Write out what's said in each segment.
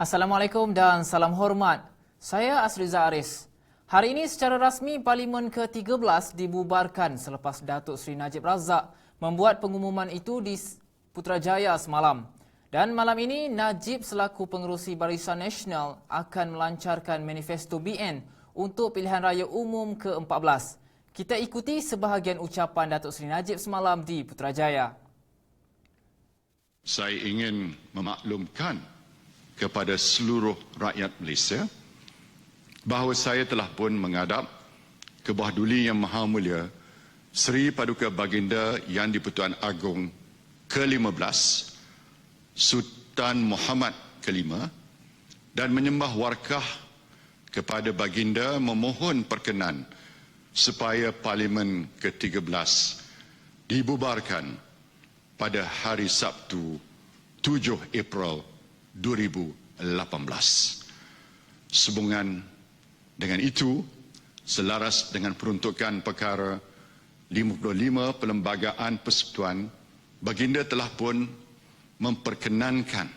Assalamualaikum dan salam hormat. Saya Asriza Aris. Hari ini secara rasmi Parlimen ke-13 dibubarkan selepas Datuk Seri Najib Razak membuat pengumuman itu di Putrajaya semalam. Dan malam ini Najib selaku pengerusi Barisan Nasional akan melancarkan manifesto BN untuk pilihan raya umum ke-14. Kita ikuti sebahagian ucapan Datuk Seri Najib semalam di Putrajaya. Saya ingin memaklumkan kepada seluruh rakyat Malaysia bahawa saya telah pun menghadap ke Bawah Duli Yang Maha Mulia Seri Paduka Baginda Yang di-Pertuan Agong ke-15 Sultan Muhammad ke-5 dan menyembah warkah kepada Baginda memohon perkenan supaya Parlimen ke-13 dibubarkan pada hari Sabtu 7 April 2018. Sehubungan dengan itu, selaras dengan peruntukan perkara 55 Perlembagaan Persekutuan, Baginda telah pun memperkenankan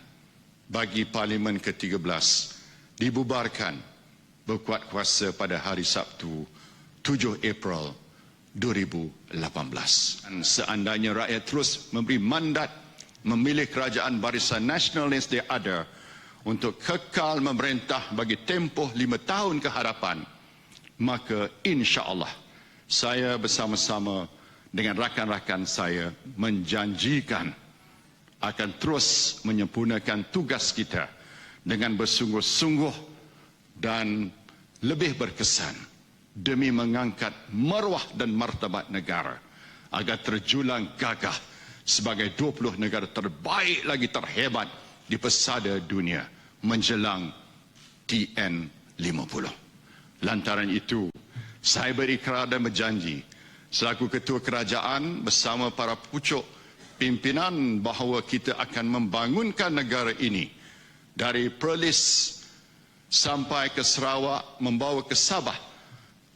bagi Parlimen ke-13 dibubarkan berkuat kuasa pada hari Sabtu 7 April 2018. Dan seandainya rakyat terus memberi mandat memilih kerajaan Barisan Nasional yang sedia ada untuk kekal memerintah bagi tempoh 5 tahun ke hadapan, maka insya-Allah saya bersama-sama dengan rakan-rakan saya menjanjikan akan terus menyempurnakan tugas kita dengan bersungguh-sungguh dan lebih berkesan demi mengangkat maruah dan martabat negara agar terjulang gagah sebagai 20 negara terbaik lagi terhebat di pesada dunia menjelang TN50. Lantaran itu, saya berikrar dan berjanji selaku Ketua Kerajaan bersama para pucuk pimpinan bahawa kita akan membangunkan negara ini dari Perlis sampai ke Sarawak membawa ke Sabah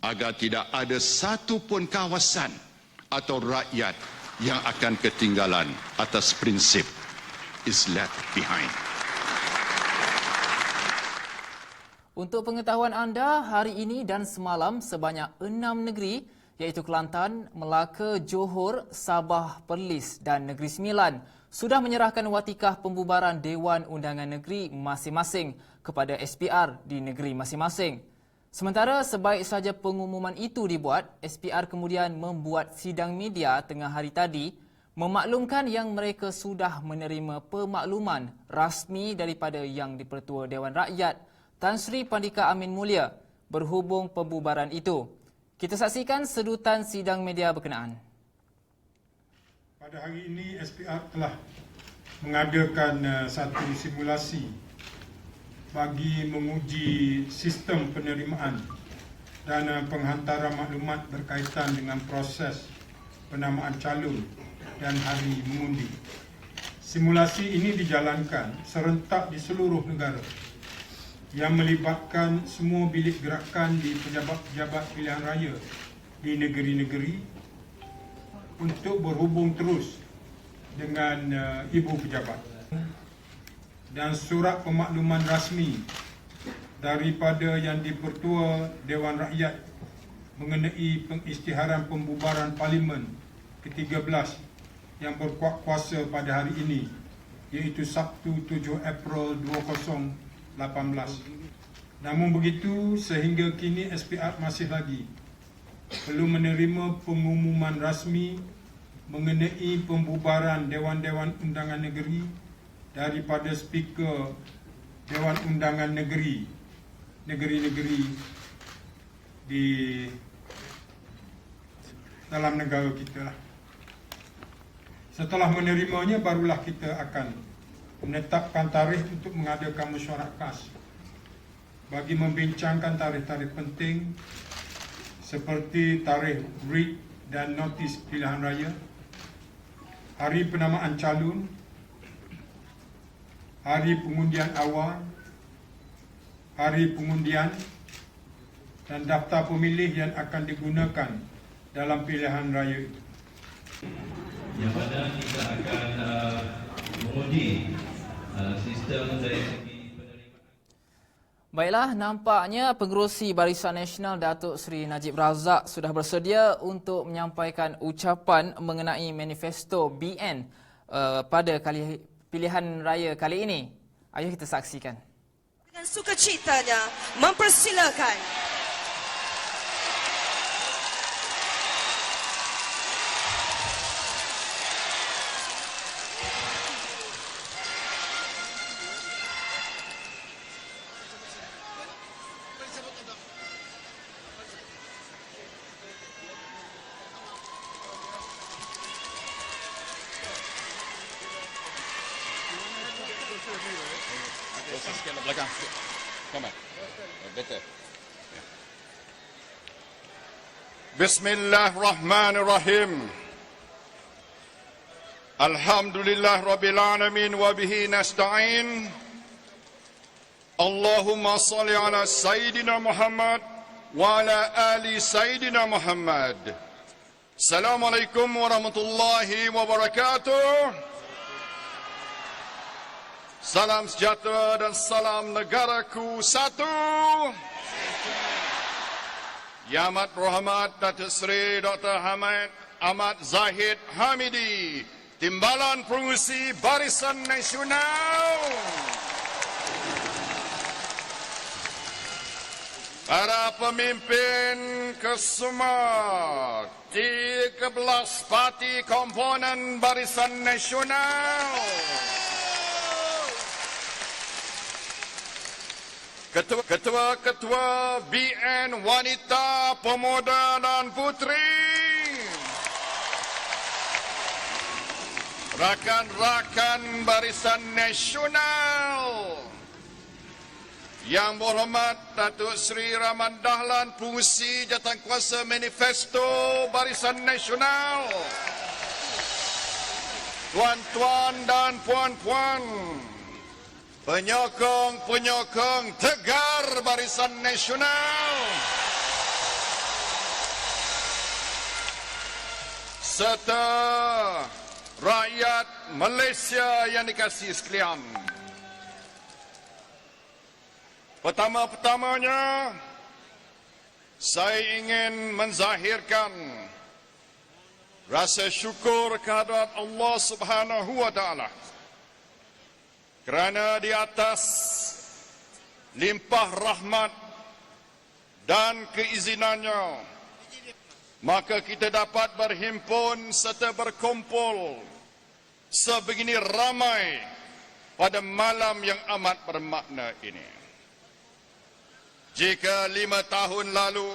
agar tidak ada satu pun kawasan atau rakyat yang akan ketinggalan atas prinsip is left behind. Untuk pengetahuan anda, hari ini dan semalam sebanyak 6 negeri iaitu Kelantan, Melaka, Johor, Sabah, Perlis dan Negeri Sembilan sudah menyerahkan watikah pembubaran Dewan Undangan Negeri masing-masing kepada SPR di negeri masing-masing. Sementara sebaik saja pengumuman itu dibuat, SPR kemudian membuat sidang media tengah hari tadi memaklumkan yang mereka sudah menerima pemakluman rasmi daripada Yang di-Pertua Dewan Rakyat Tan Sri Pandika Amin Mulia berhubung pembubaran itu. Kita saksikan sedutan sidang media berkenaan. Pada hari ini SPR telah mengadakan satu simulasi bagi menguji sistem penerimaan dan penghantaran maklumat berkaitan dengan proses penamaan calon dan hari mengundi. Simulasi ini dijalankan serentak di seluruh negara yang melibatkan semua bilik gerakan di pejabat-pejabat pilihan raya di negeri-negeri untuk berhubung terus dengan ibu pejabat. Dan surat pemakluman rasmi daripada Yang di-Pertua Dewan Rakyat mengenai pengisytiharan pembubaran Parlimen ke-13 yang berkuat kuasa pada hari ini iaitu Sabtu 7 April 2018. Namun begitu, sehingga kini SPR masih lagi perlu menerima pengumuman rasmi mengenai pembubaran Dewan-Dewan Undangan Negeri daripada Speaker Dewan Undangan Negeri di dalam negara kita. Setelah menerimanya, barulah kita akan menetapkan tarikh untuk mengadakan mesyuarat khas bagi membincangkan tarikh-tarikh penting seperti tarikh writ dan notis pilihan raya, hari penamaan calon, hari pengundian awal, hari pengundian dan daftar pemilih yang akan digunakan dalam pilihan raya itu. Yang mana kita akan menguji sistem dari segi penerimaan. Baiklah, nampaknya Pengerusi Barisan Nasional Datuk Seri Najib Razak sudah bersedia untuk menyampaikan ucapan mengenai manifesto BN pada pilihan raya kali ini. Ayuh kita saksikan. Dengan sukacitanya mempersilakan Belakang. Come on. Better. Bismillahirrahmanirrahim. Alhamdulillah Rabbil Alamin wa bihi nasta'in. Allahumma salli ala Sayyidina Muhammad wa ala ali Sayyidina Muhammad. Assalamualaikum warahmatullahi wabarakatuh. Salam sejahtera dan salam negaraku satu. Yang amat berhormat Datuk Seri Dr. Hamid Ahmad Zahid Hamidi, Timbalan Pengerusi Barisan Nasional. Para pemimpin kesemua 13 parti komponen Barisan Nasional. Ketua-ketua BN Wanita, Pemuda dan Puteri, rakan-rakan Barisan Nasional, Yang berhormat Datuk Seri Rahman Dahlan, Pengerusi Jawatankuasa Manifesto Barisan Nasional, tuan-tuan dan puan-puan, penyokong-penyokong tegar Barisan Nasional, serta rakyat Malaysia yang dikasihi sekalian. Pertama-tamanya, saya ingin menzahirkan rasa syukur kehadrat Allah Subhanahu wa Ta'ala kerana di atas limpah rahmat dan keizinannya, maka kita dapat berhimpun serta berkumpul sebegini ramai pada malam yang amat bermakna ini. Jika 5 tahun lalu,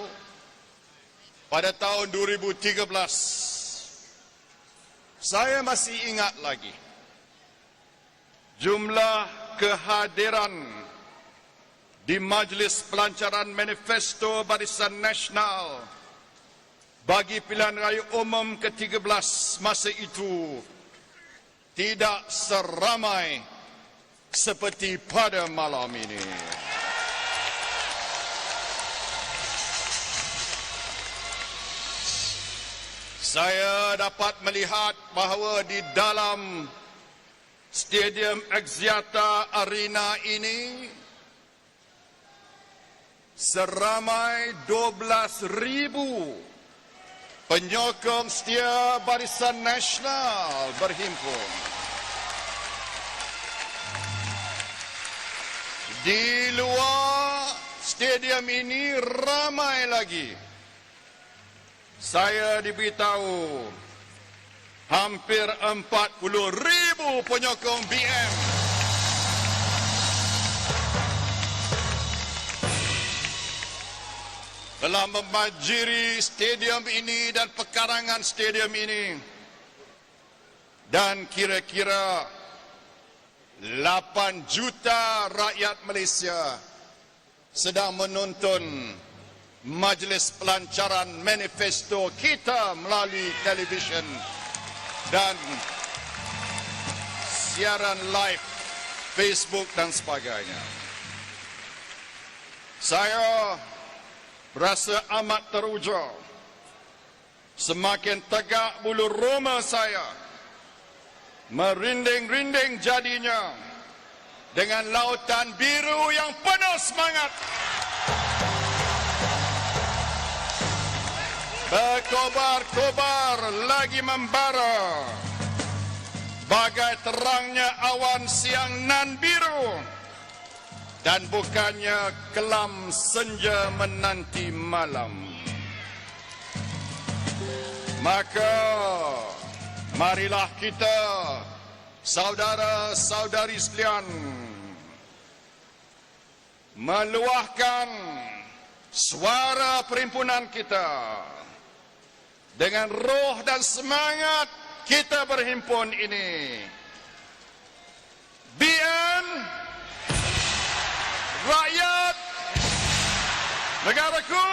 pada tahun 2013, saya masih ingat lagi jumlah kehadiran di Majlis Pelancaran Manifesto Barisan Nasional bagi pilihan raya umum ke-13 masa itu tidak seramai seperti pada malam ini. Saya dapat melihat bahawa di dalam Stadium Axiata Arena ini seramai 12,000 penyokong setia Barisan Nasional berhimpun. Di luar stadium ini ramai lagi. Saya diberitahu hampir 40,000 penyokong BM telah membanjiri stadium ini dan pekarangan stadium ini, dan kira-kira 8 juta rakyat Malaysia sedang menonton Majlis Pelancaran Manifesto kita melalui televisyen dan siaran live Facebook dan sebagainya. Saya berasa amat teruja. Semakin tegak bulu roma saya, merinding-rinding jadinya dengan lautan biru yang penuh semangat. Berkobar-kobar lagi membara, bagai terangnya awan siang nan biru, dan bukannya kelam senja menanti malam. Maka marilah kita, saudara-saudari sekalian, meluahkan suara perhimpunan kita. Dengan roh dan semangat kita berhimpun ini. BN, rakyat, negaraku,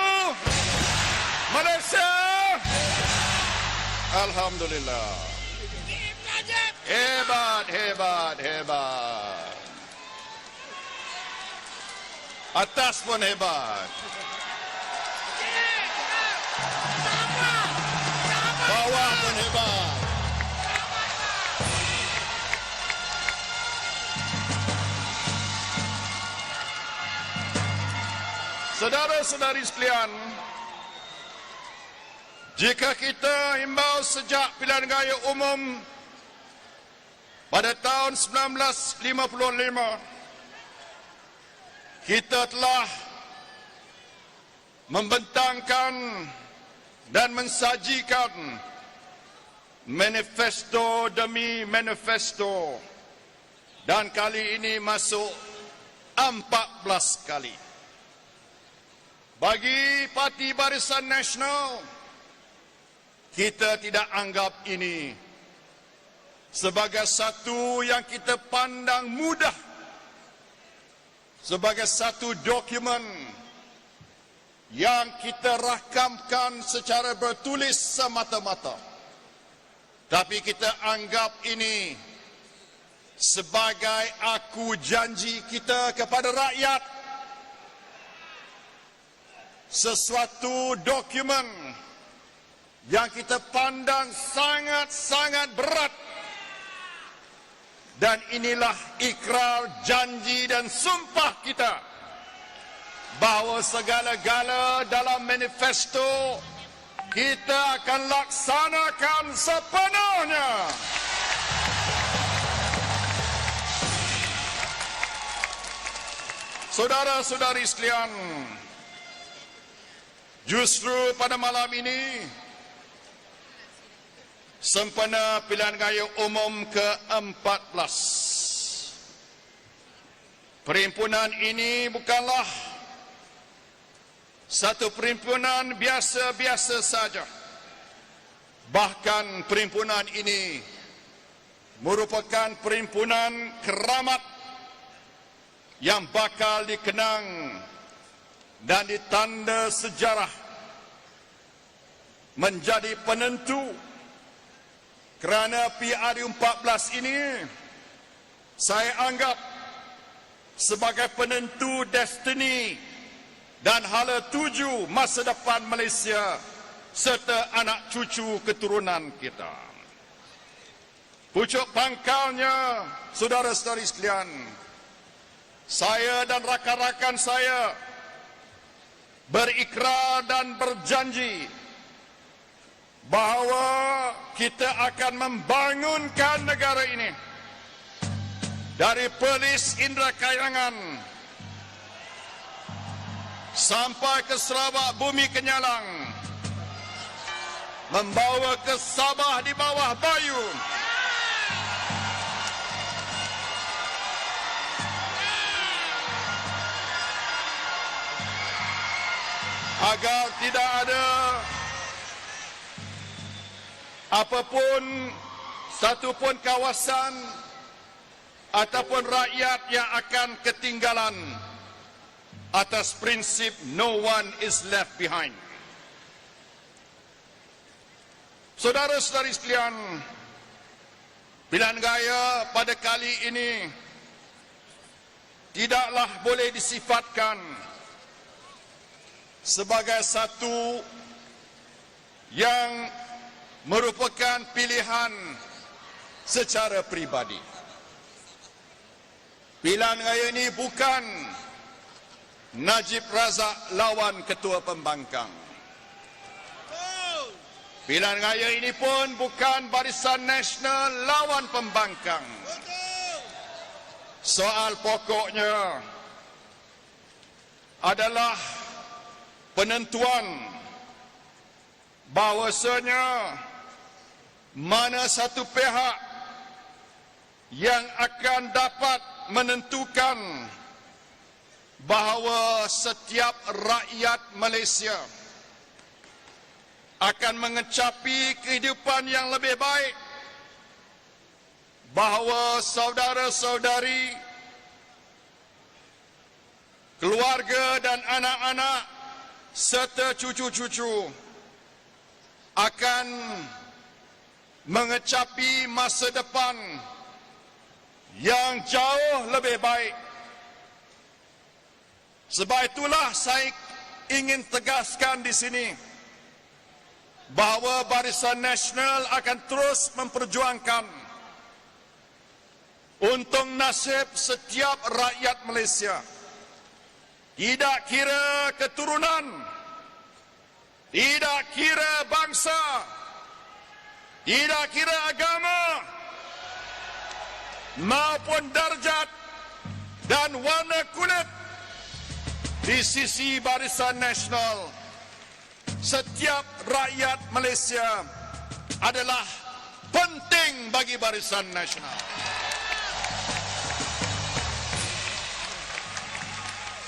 Malaysia. Alhamdulillah. Hebat, hebat, hebat. Atas pun hebat. Bawah pun hebat. Saudara-saudari sekalian, jika kita himbau sejak pilihan raya umum pada tahun 1955, kita telah membentangkan dan mensajikan manifesto demi manifesto, dan kali ini masuk 14 kali. Bagi Parti Barisan Nasional, kita tidak anggap ini sebagai satu yang kita pandang mudah, sebagai satu dokumen yang kita rakamkan secara bertulis semata-mata. Tapi kita anggap ini sebagai aku janji kita kepada rakyat, sesuatu dokumen yang kita pandang sangat-sangat berat. Dan inilah ikrar, janji dan sumpah kita bahawa segala-gala dalam manifesto kita akan laksanakan sepenuhnya. Saudara-saudari sekalian, justru pada malam ini sempena pilihan raya umum ke-14. Perhimpunan ini bukanlah satu perhimpunan biasa-biasa saja. Bahkan perhimpunan ini merupakan perhimpunan keramat yang bakal dikenang dan ditanda sejarah menjadi penentu. Kerana PRU14 ini saya anggap sebagai penentu destiny dan hala tuju masa depan Malaysia serta anak cucu keturunan kita. Pucuk pangkalnya, saudara-saudari sekalian, saya dan rakan-rakan saya berikrar dan berjanji bahawa kita akan membangunkan negara ini dari Perlis Indra Kayangan sampai ke Sarawak Bumi Kenyalang, membawa ke Sabah di bawah Bayu, agar tidak ada apapun, satupun kawasan ataupun rakyat yang akan ketinggalan atas prinsip no one is left behind. Saudara-saudari sekalian, pilihan raya pada kali ini tidaklah boleh disifatkan sebagai satu yang merupakan pilihan secara pribadi. Pilihan raya ini bukan Najib Razak lawan Ketua Pembangkang. Pilihan raya ini pun bukan Barisan Nasional lawan Pembangkang. Soal pokoknya adalah penentuan bahawasanya mana satu pihak yang akan dapat menentukan bahawa setiap rakyat Malaysia akan mengecapi kehidupan yang lebih baik, bahawa saudara-saudari, keluarga dan anak-anak serta cucu-cucu akan mengecapi masa depan yang jauh lebih baik. Sebab itulah saya ingin tegaskan di sini bahawa Barisan Nasional akan terus memperjuangkan untuk nasib setiap rakyat Malaysia. Tidak kira keturunan, tidak kira bangsa, tidak kira agama, maupun darjat dan warna kulit. Di sisi Barisan Nasional, setiap rakyat Malaysia adalah penting bagi Barisan Nasional.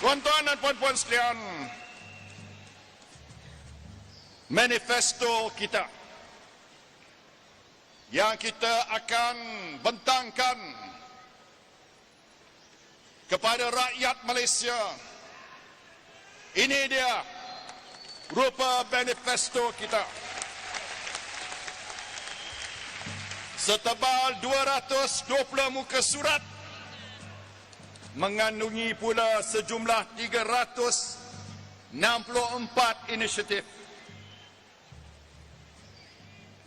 Tuan-tuan dan puan-puan sekalian, manifesto kita yang kita akan bentangkan kepada rakyat Malaysia, ini dia rupa manifesto kita. Setebal 220 muka surat, mengandungi pula sejumlah 364 inisiatif.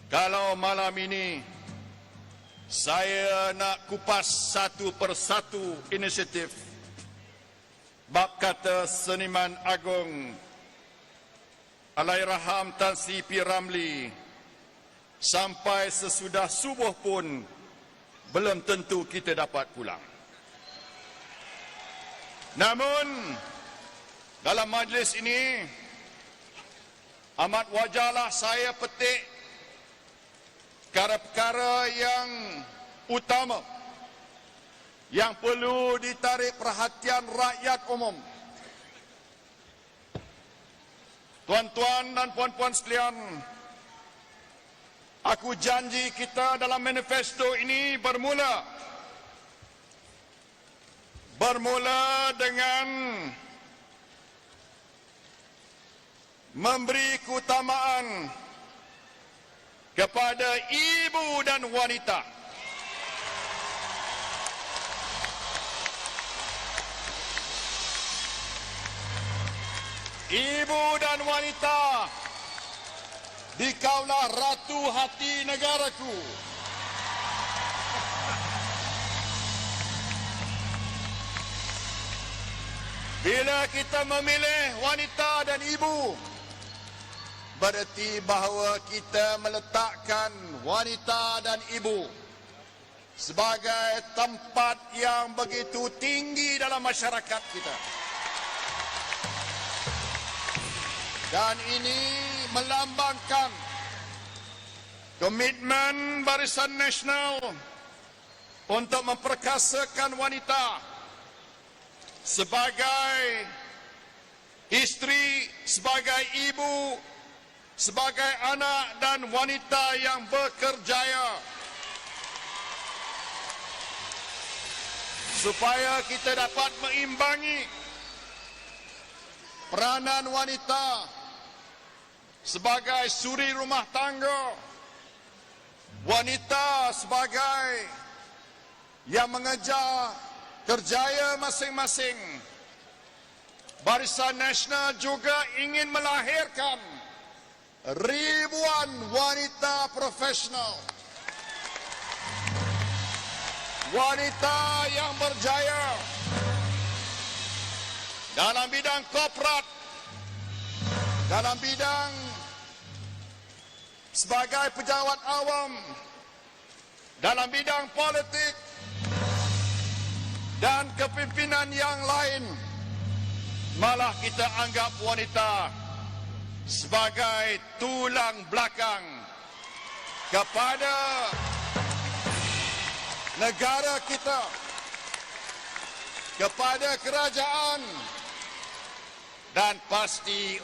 Kalau malam ini saya nak kupas satu persatu inisiatif, bab kata seniman agung Allahyarham Tan Sri P. Ramlee, sampai sesudah subuh pun belum tentu kita dapat pulang. Namun dalam majlis ini amat wajarlah saya petik perkara-perkara yang utama yang perlu ditarik perhatian rakyat umum. Tuan-tuan dan puan-puan sekalian, aku janji kita dalam manifesto ini bermula dengan memberi keutamaan kepada ibu dan wanita. Ibu dan wanita, dikaulah ratu hati negaraku. Bila kita memilih wanita dan ibu, berarti bahawa kita meletakkan wanita dan ibu sebagai tempat yang begitu tinggi dalam masyarakat kita. Dan ini melambangkan komitmen Barisan Nasional untuk memperkasakan wanita sebagai isteri, sebagai ibu, sebagai anak dan wanita yang berkerjaya, supaya kita dapat mengimbangi peranan wanita sebagai suri rumah tangga, wanita sebagai yang mengejar kerjaya masing-masing. Barisan Nasional juga ingin melahirkan ribuan wanita profesional, wanita yang berjaya dalam bidang korporat, dalam bidang sebagai pejabat awam, dalam bidang politik dan kepimpinan yang lain. Malah kita anggap wanita sebagai tulang belakang kepada negara kita, kepada kerajaan dan pasti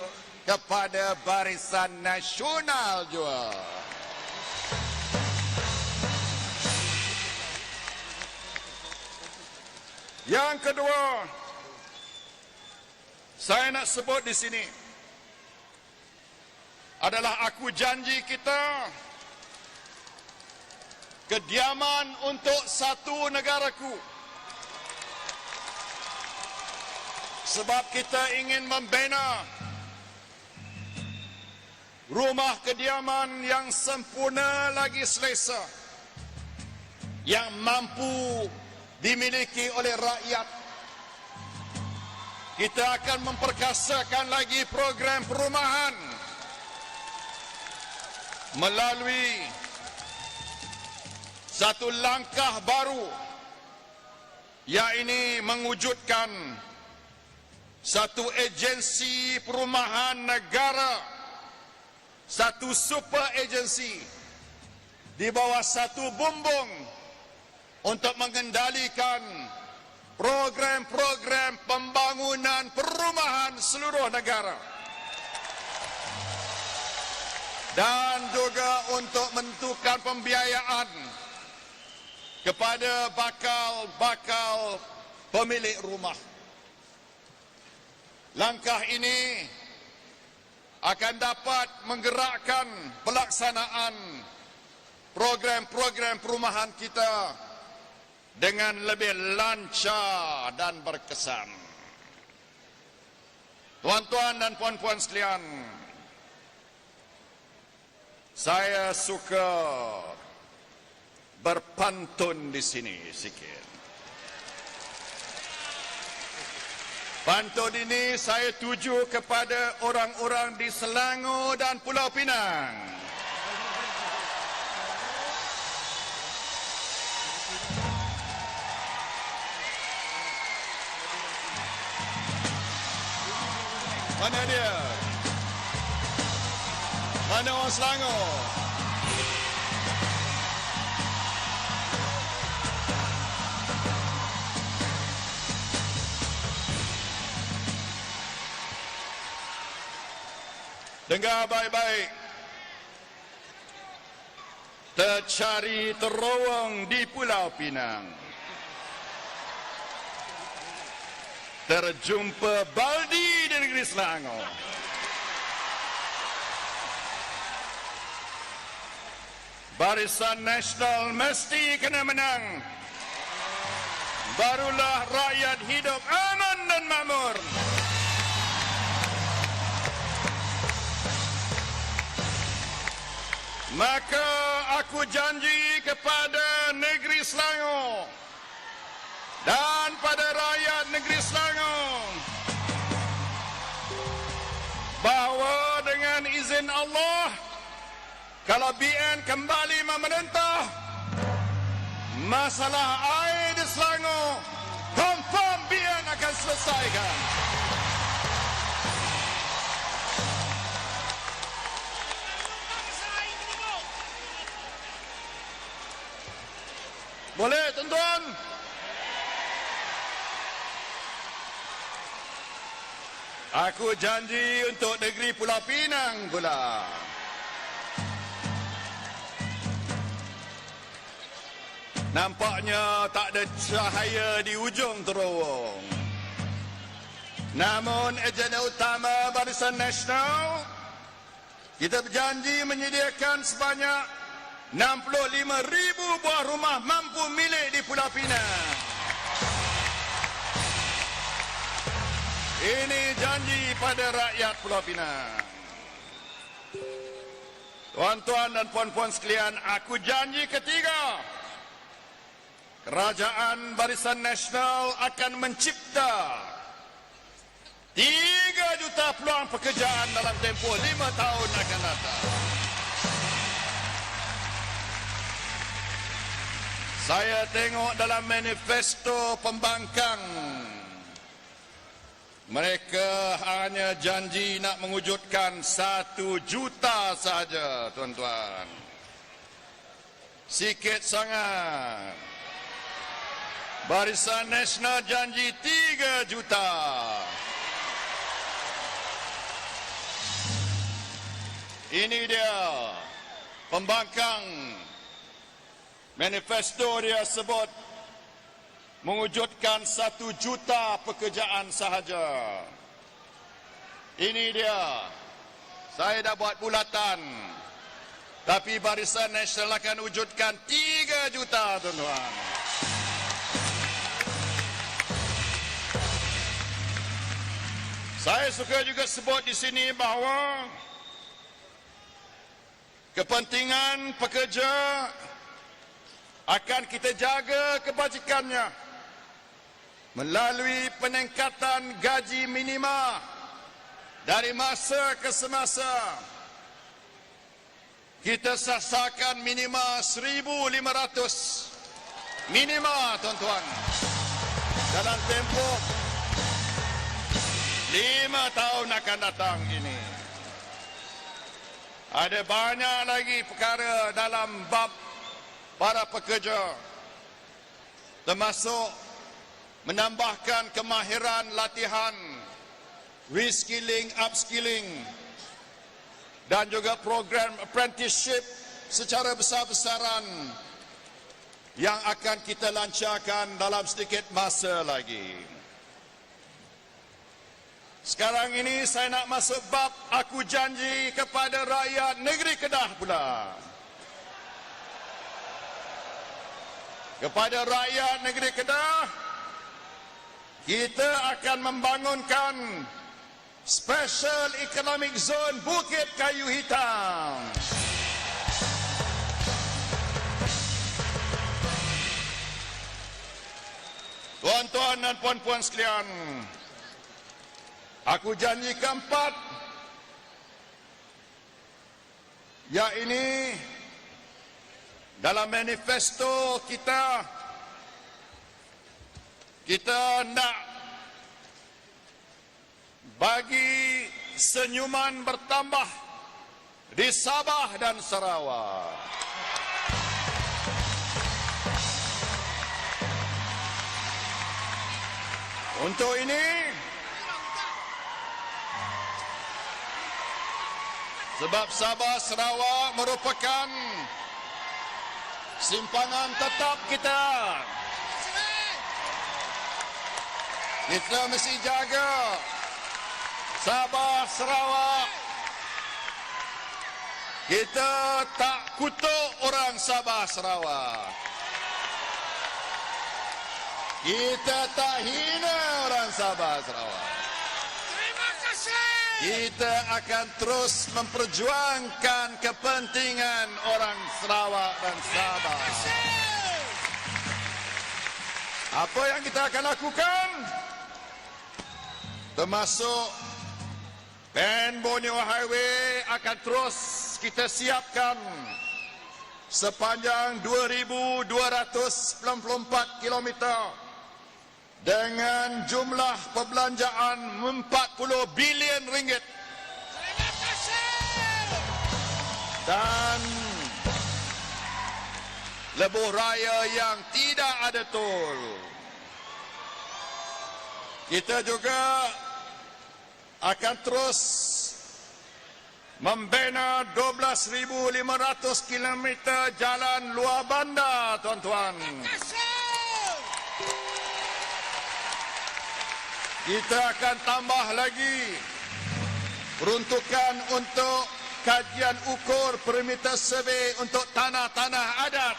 kepada Barisan Nasional juga. Yang kedua, saya nak sebut di sini adalah aku janji kita kediaman untuk satu negaraku. Sebab kita ingin membina rumah kediaman yang sempurna lagi selesa, yang mampu dimiliki oleh rakyat. Kita akan memperkasakan lagi program perumahan melalui satu langkah baru, yakni mewujudkan satu agensi perumahan negara, satu super agensi di bawah satu bumbung untuk mengendalikan program-program pembangunan perumahan seluruh negara dan juga untuk menentukan pembiayaan kepada bakal pemilik rumah. Langkah ini akan dapat menggerakkan pelaksanaan program-program perumahan kita dengan lebih lancar dan berkesan. Tuan-tuan dan puan-puan sekalian, saya suka berpantun di sini sikit. Pantun ini saya tuju kepada orang-orang di Selangor dan Pulau Pinang. Mana dia? Mana orang Selangor? Dengar baik-baik. Tercari terowong di Pulau Pinang. Terjumpa baldi di negeri Selangor. Barisan Nasional mesti kena menang. Barulah rakyat hidup aman dan makmur. Maka aku janji kepada negeri Selangor dan pada rakyat negeri Selangor bahawa dengan izin Allah, kalau BN kembali memerintah, masalah air di Selangor confirm BN akan selesaikan. Boleh, tuan-tuan? Aku janji untuk negeri Pulau Pinang pula. Nampaknya tak ada cahaya di ujung terowong. Namun agenda utama Barisan Nasional, kita berjanji menyediakan sebanyak 65,000 buah rumah mampu milik di Pulau Pinang. Ini janji pada rakyat Pulau Pinang. Tuan-tuan dan puan-puan sekalian, aku janji ketiga. Kerajaan Barisan Nasional akan mencipta 3 juta peluang pekerjaan dalam tempoh 5 tahun akan datang. Saya tengok dalam manifesto pembangkang, mereka hanya janji nak mewujudkan 1 juta saja, tuan-tuan. Sikit sangat. Barisan Nasional janji 3 juta. Ini dia pembangkang. Manifesto dia sebut mewujudkan 1 juta pekerjaan sahaja. Ini dia. Saya dah buat bulatan. Tapi Barisan Nasional akan wujudkan 3 juta, tuan-tuan. Saya suka juga sebut di sini bahawa kepentingan pekerja akan kita jaga kebajikannya melalui peningkatan gaji minima dari masa ke semasa. Kita sasarkan minima 1,500 minima, tuan-tuan, dalam tempoh 5 tahun akan datang ini. Ada banyak lagi perkara dalam bab para pekerja, termasuk menambahkan kemahiran latihan, reskilling, upskilling, dan juga program apprenticeship secara besar-besaran yang akan kita lancarkan dalam sedikit masa lagi. Sekarang ini saya nak masuk bab aku janji kepada rakyat negeri Kedah pula. Kepada rakyat negeri Kedah, kita akan membangunkan Special Economic Zone Bukit Kayu Hitam. Tuan-tuan dan puan-puan sekalian, aku janji keempat, yakni dalam manifesto kita nak bagi senyuman bertambah di Sabah dan Sarawak. Untuk ini, sebab Sabah Sarawak merupakan simpangan tetap kita, kita mesti jaga Sabah Sarawak. Kita tak kutuk orang Sabah Sarawak. Kita tak hina orang Sabah Sarawak. Terima kasih. Kita akan terus memperjuangkan kepentingan orang Sarawak dan Sabah. Apa yang kita akan lakukan? Termasuk Pan Borneo Highway akan terus kita siapkan sepanjang 2,294 km dengan jumlah perbelanjaan 40 bilion ringgit. Dan lebuh raya yang tidak ada tol. Kita juga akan terus membina 12,500 km jalan luar bandar, tuan-tuan. Kita akan tambah lagi peruntukan untuk kajian ukur perimeter survey untuk tanah-tanah adat.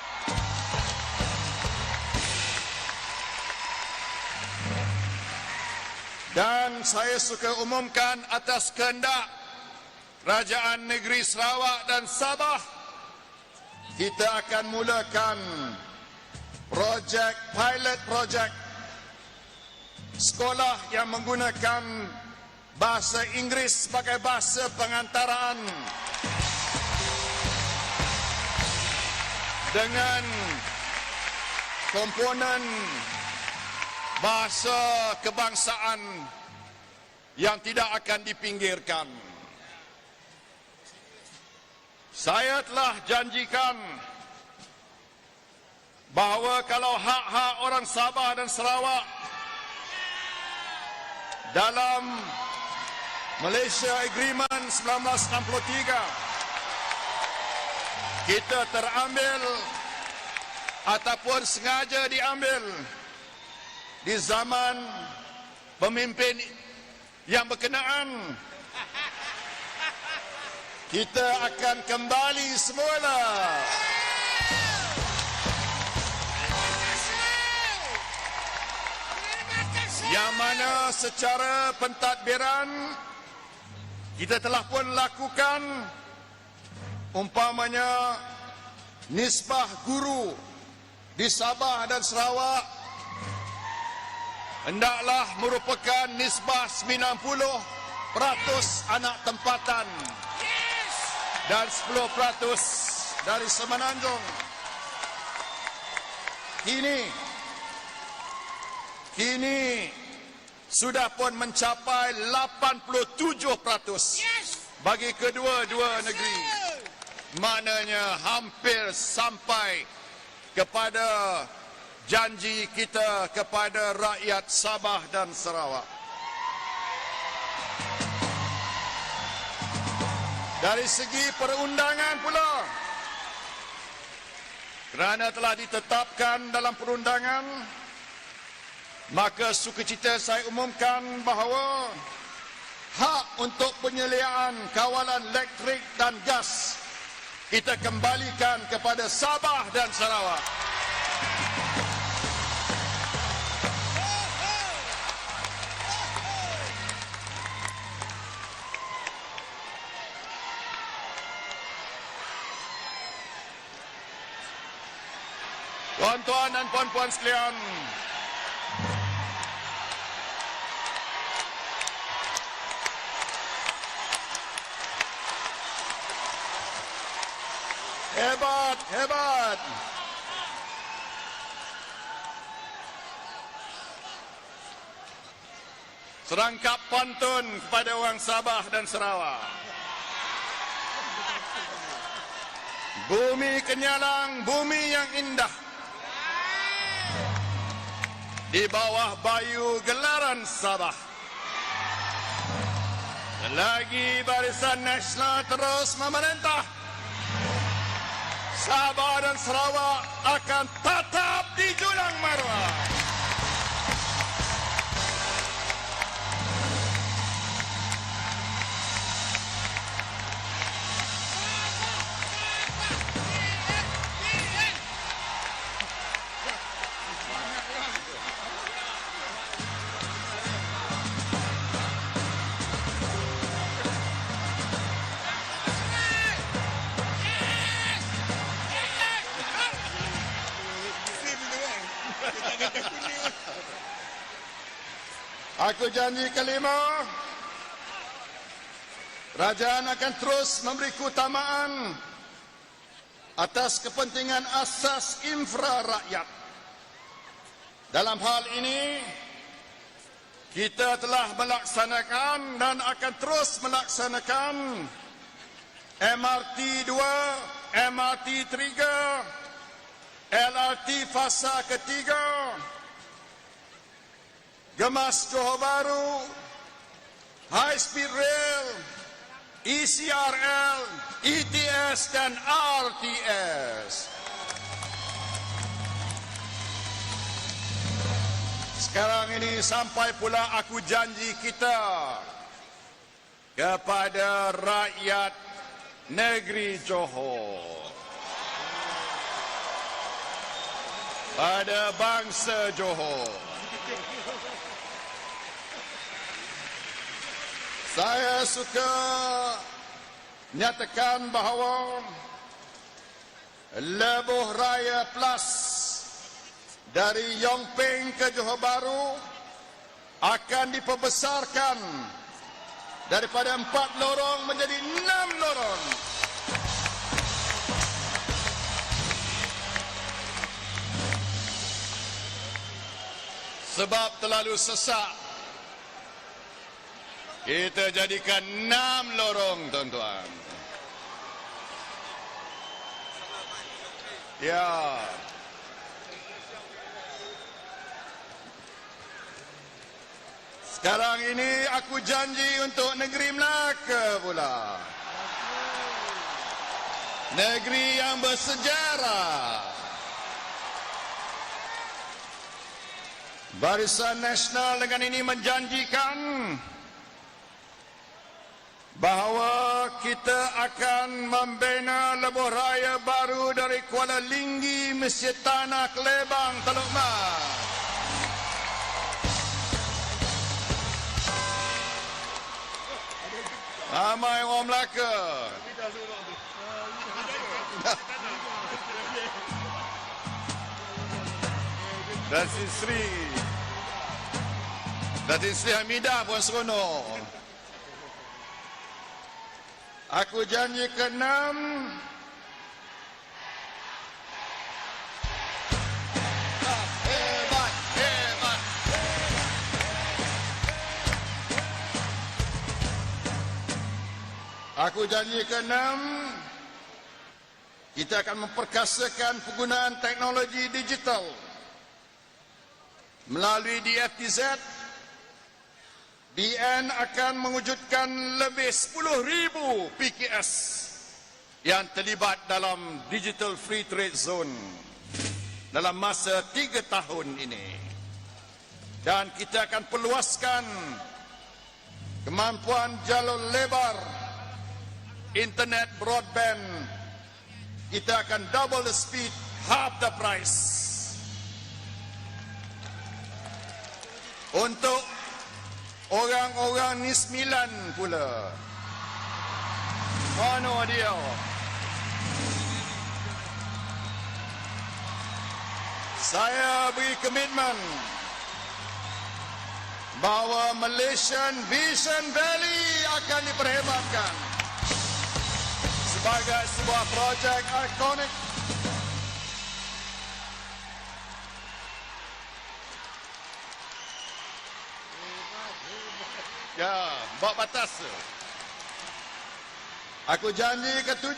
Dan saya suka umumkan atas kehendak Kerajaan Negeri Sarawak dan Sabah, kita akan mulakan pilot project sekolah yang menggunakan bahasa Inggeris sebagai bahasa pengantaraan dengan komponen bahasa kebangsaan yang tidak akan dipinggirkan. Saya telah janjikan bahawa kalau hak-hak orang Sabah dan Sarawak dalam Malaysia Agreement 1963 kita terambil ataupun sengaja diambil di zaman pemimpin yang berkenaan, kita akan kembali semula yang mana secara pentadbiran kita telah pun lakukan, umpamanya nisbah guru di Sabah dan Sarawak hendaklah merupakan nisbah 90% anak tempatan dan 10% dari Semenanjung. Kini sudah pun mencapai 87% bagi kedua-dua negeri. Maknanya hampir sampai kepada janji kita kepada rakyat Sabah dan Sarawak. Dari segi perundangan pula, kerana telah ditetapkan dalam perundangan, maka sukacita saya umumkan bahawa hak untuk penyediaan kawalan elektrik dan gas kita kembalikan kepada Sabah dan Sarawak. Tuan-tuan dan puan-puan sekalian, hebat. Serangkap pantun kepada orang Sabah dan Sarawak. Bumi Kenyalang, bumi yang indah, di bawah bayu gelaran Sabah. Selagi Barisan Nasional terus memerintah, Sabah dan Sarawak akan tetap di jurang maruah. Aku janji kelima, kerajaan akan terus memberi keutamaan atas kepentingan asas infra rakyat. Dalam hal ini, kita telah melaksanakan dan akan terus melaksanakan MRT 2, MRT 3, LRT fasa ketiga, Gemas Johor Bahru, High Speed Rail, ECRL, ETS dan RTS. Sekarang ini sampai pula aku janji kita kepada rakyat negeri Johor, pada bangsa Johor. Saya suka nyatakan bahawa Lebuh Raya Plus dari Yongping ke Johor Bahru akan diperbesarkan daripada 4 lorong menjadi 6 lorong. Sebab terlalu sesak, kita jadikan 6 lorong, tuan-tuan. Ya. Sekarang ini aku janji untuk negeri Melaka pula. Negeri yang bersejarah. Barisan Nasional dengan ini menjanjikan bahawa kita akan membina lebuh raya baru dari Kuala Linggi, Masjid Tanah, Kelebang, Teluk Mas. Ramai orang Melaka. Datin Sri Hamidah pun seronok. Aku janji ke-6 hebat, hebat. Aku janji ke-6 kita akan memperkasakan penggunaan teknologi digital melalui DFTZ. BN akan mewujudkan lebih 10,000 PKS yang terlibat dalam Digital Free Trade Zone dalam masa 3 tahun ini. Dan kita akan perluaskan kemampuan jalur lebar internet broadband. Kita akan double the speed, half the price. Untuk orang-orang ni 9 pula. Mana dia? Saya beri komitmen bahawa Malaysian Vision Valley akan diperhebatkan sebagai sebuah projek ikonik. Ya, bawa batas. Aku janji ke-7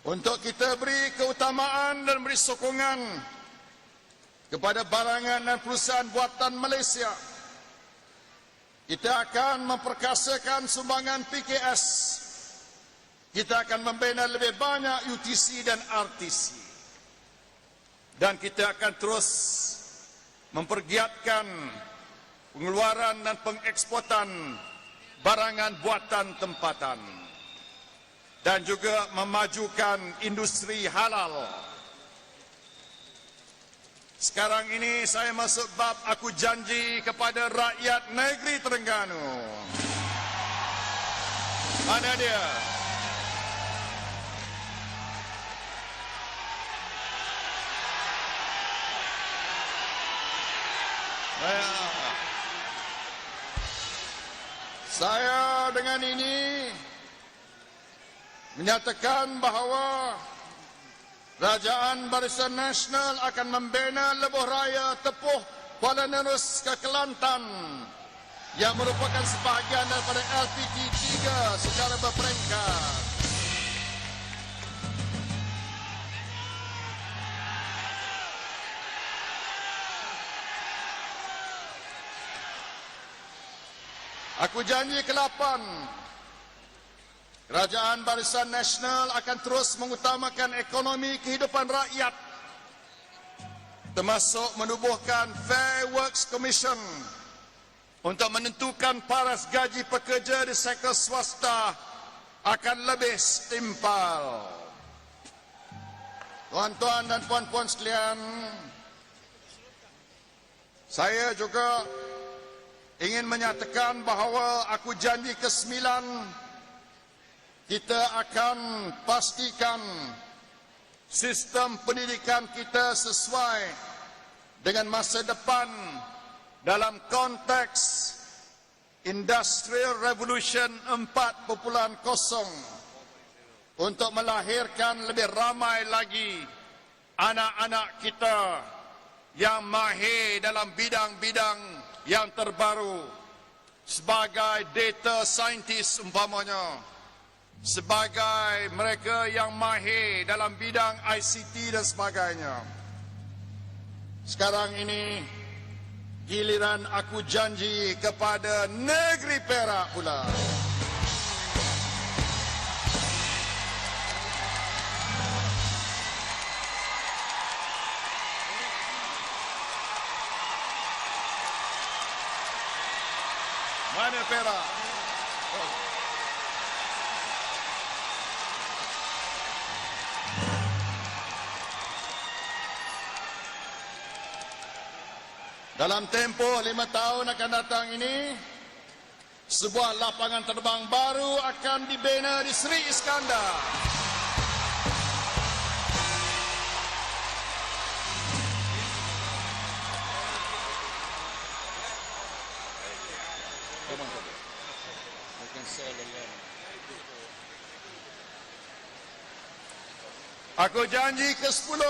untuk kita beri keutamaan dan beri sokongan kepada barangan dan perusahaan buatan Malaysia. Kita akan memperkasakan sumbangan PKS. Kita akan membina lebih banyak UTC dan RTC. Dan kita akan terus mempergiatkan pengeluaran dan pengeksportan barangan buatan tempatan dan juga memajukan industri halal. Sekarang ini saya masuk bab aku janji kepada rakyat negeri Terengganu. Mana dia? Saya dengan ini menyatakan bahawa Kerajaan Barisan Nasional akan membina lebuh raya Tepuh Kuala Nerus ke Kelantan yang merupakan sebahagian daripada LPT 3 secara berperingkat. Aku janji ke-8, Kerajaan Barisan Nasional akan terus mengutamakan ekonomi kehidupan rakyat, termasuk menubuhkan Fair Works Commission untuk menentukan paras gaji pekerja di sektor swasta akan lebih setimpal. Tuan-tuan dan puan-puan sekalian, saya juga ingin menyatakan bahawa aku janji ke-9 kita akan pastikan sistem pendidikan kita sesuai dengan masa depan dalam konteks Industrial Revolution 4.0 untuk melahirkan lebih ramai lagi anak-anak kita yang mahir dalam bidang-bidang yang terbaru sebagai data scientist umpamanya, sebagai mereka yang mahir dalam bidang ICT dan sebagainya. Sekarang ini giliran aku janji kepada negeri Perak pula. Mana Perak? Dalam tempoh 5 tahun akan datang ini, sebuah lapangan terbang baru akan dibina di Sri Iskandar. Aku janji ke-10,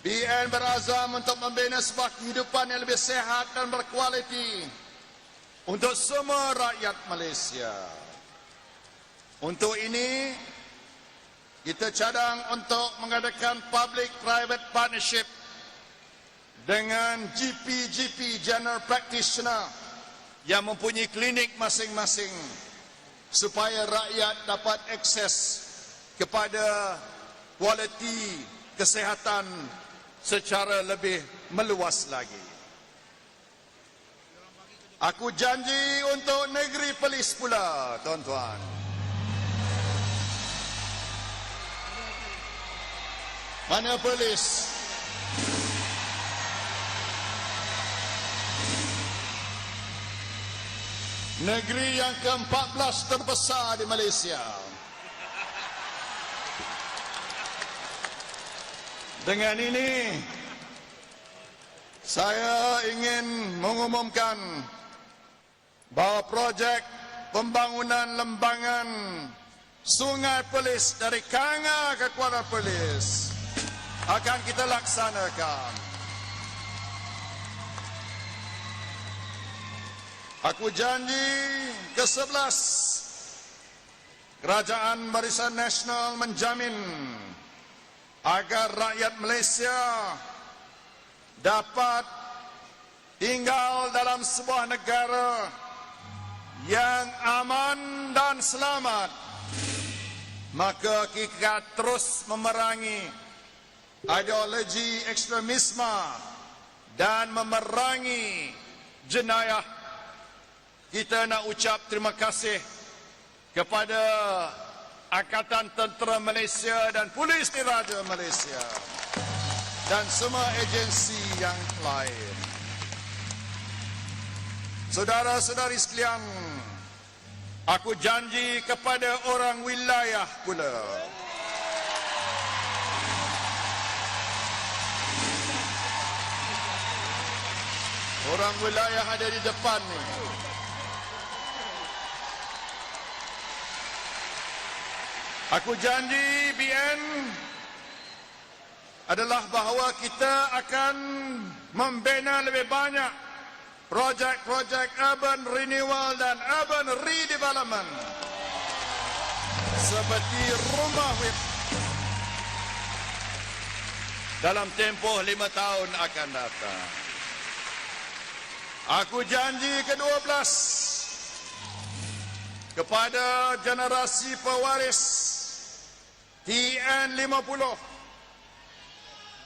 BN berazam untuk membina sebuah kehidupan yang lebih sehat dan berkualiti untuk semua rakyat Malaysia. Untuk ini, kita cadang untuk mengadakan public-private partnership dengan GP General Practitioner yang mempunyai klinik masing-masing supaya rakyat dapat akses kepada kualiti kesihatan secara lebih meluas lagi. Aku janji untuk negeri Perlis pula, tuan-tuan. Mana Perlis? Negeri yang ke-14 terbesar di Malaysia. Dengan ini, saya ingin mengumumkan bahawa projek pembangunan lembangan Sungai Perlis dari Kanga ke Kuala Perlis akan kita laksanakan. Aku janji ke-11, Kerajaan Barisan Nasional menjamin agar rakyat Malaysia dapat tinggal dalam sebuah negara yang aman dan selamat. Maka kita terus memerangi ideologi ekstremisme dan memerangi jenayah. Kita nak ucap terima kasih kepada Angkatan Tentera Malaysia dan Polis Diraja Malaysia dan semua agensi yang lain. Saudara-saudari sekalian, aku janji kepada orang wilayah pula. Orang wilayah ada di depan ni. Aku janji BN adalah bahawa kita akan membina lebih banyak projek-projek urban renewal dan urban redevelopment seperti rumah WIP dalam tempoh 5 tahun akan datang. Aku janji ke-12 kepada generasi pewaris TN50,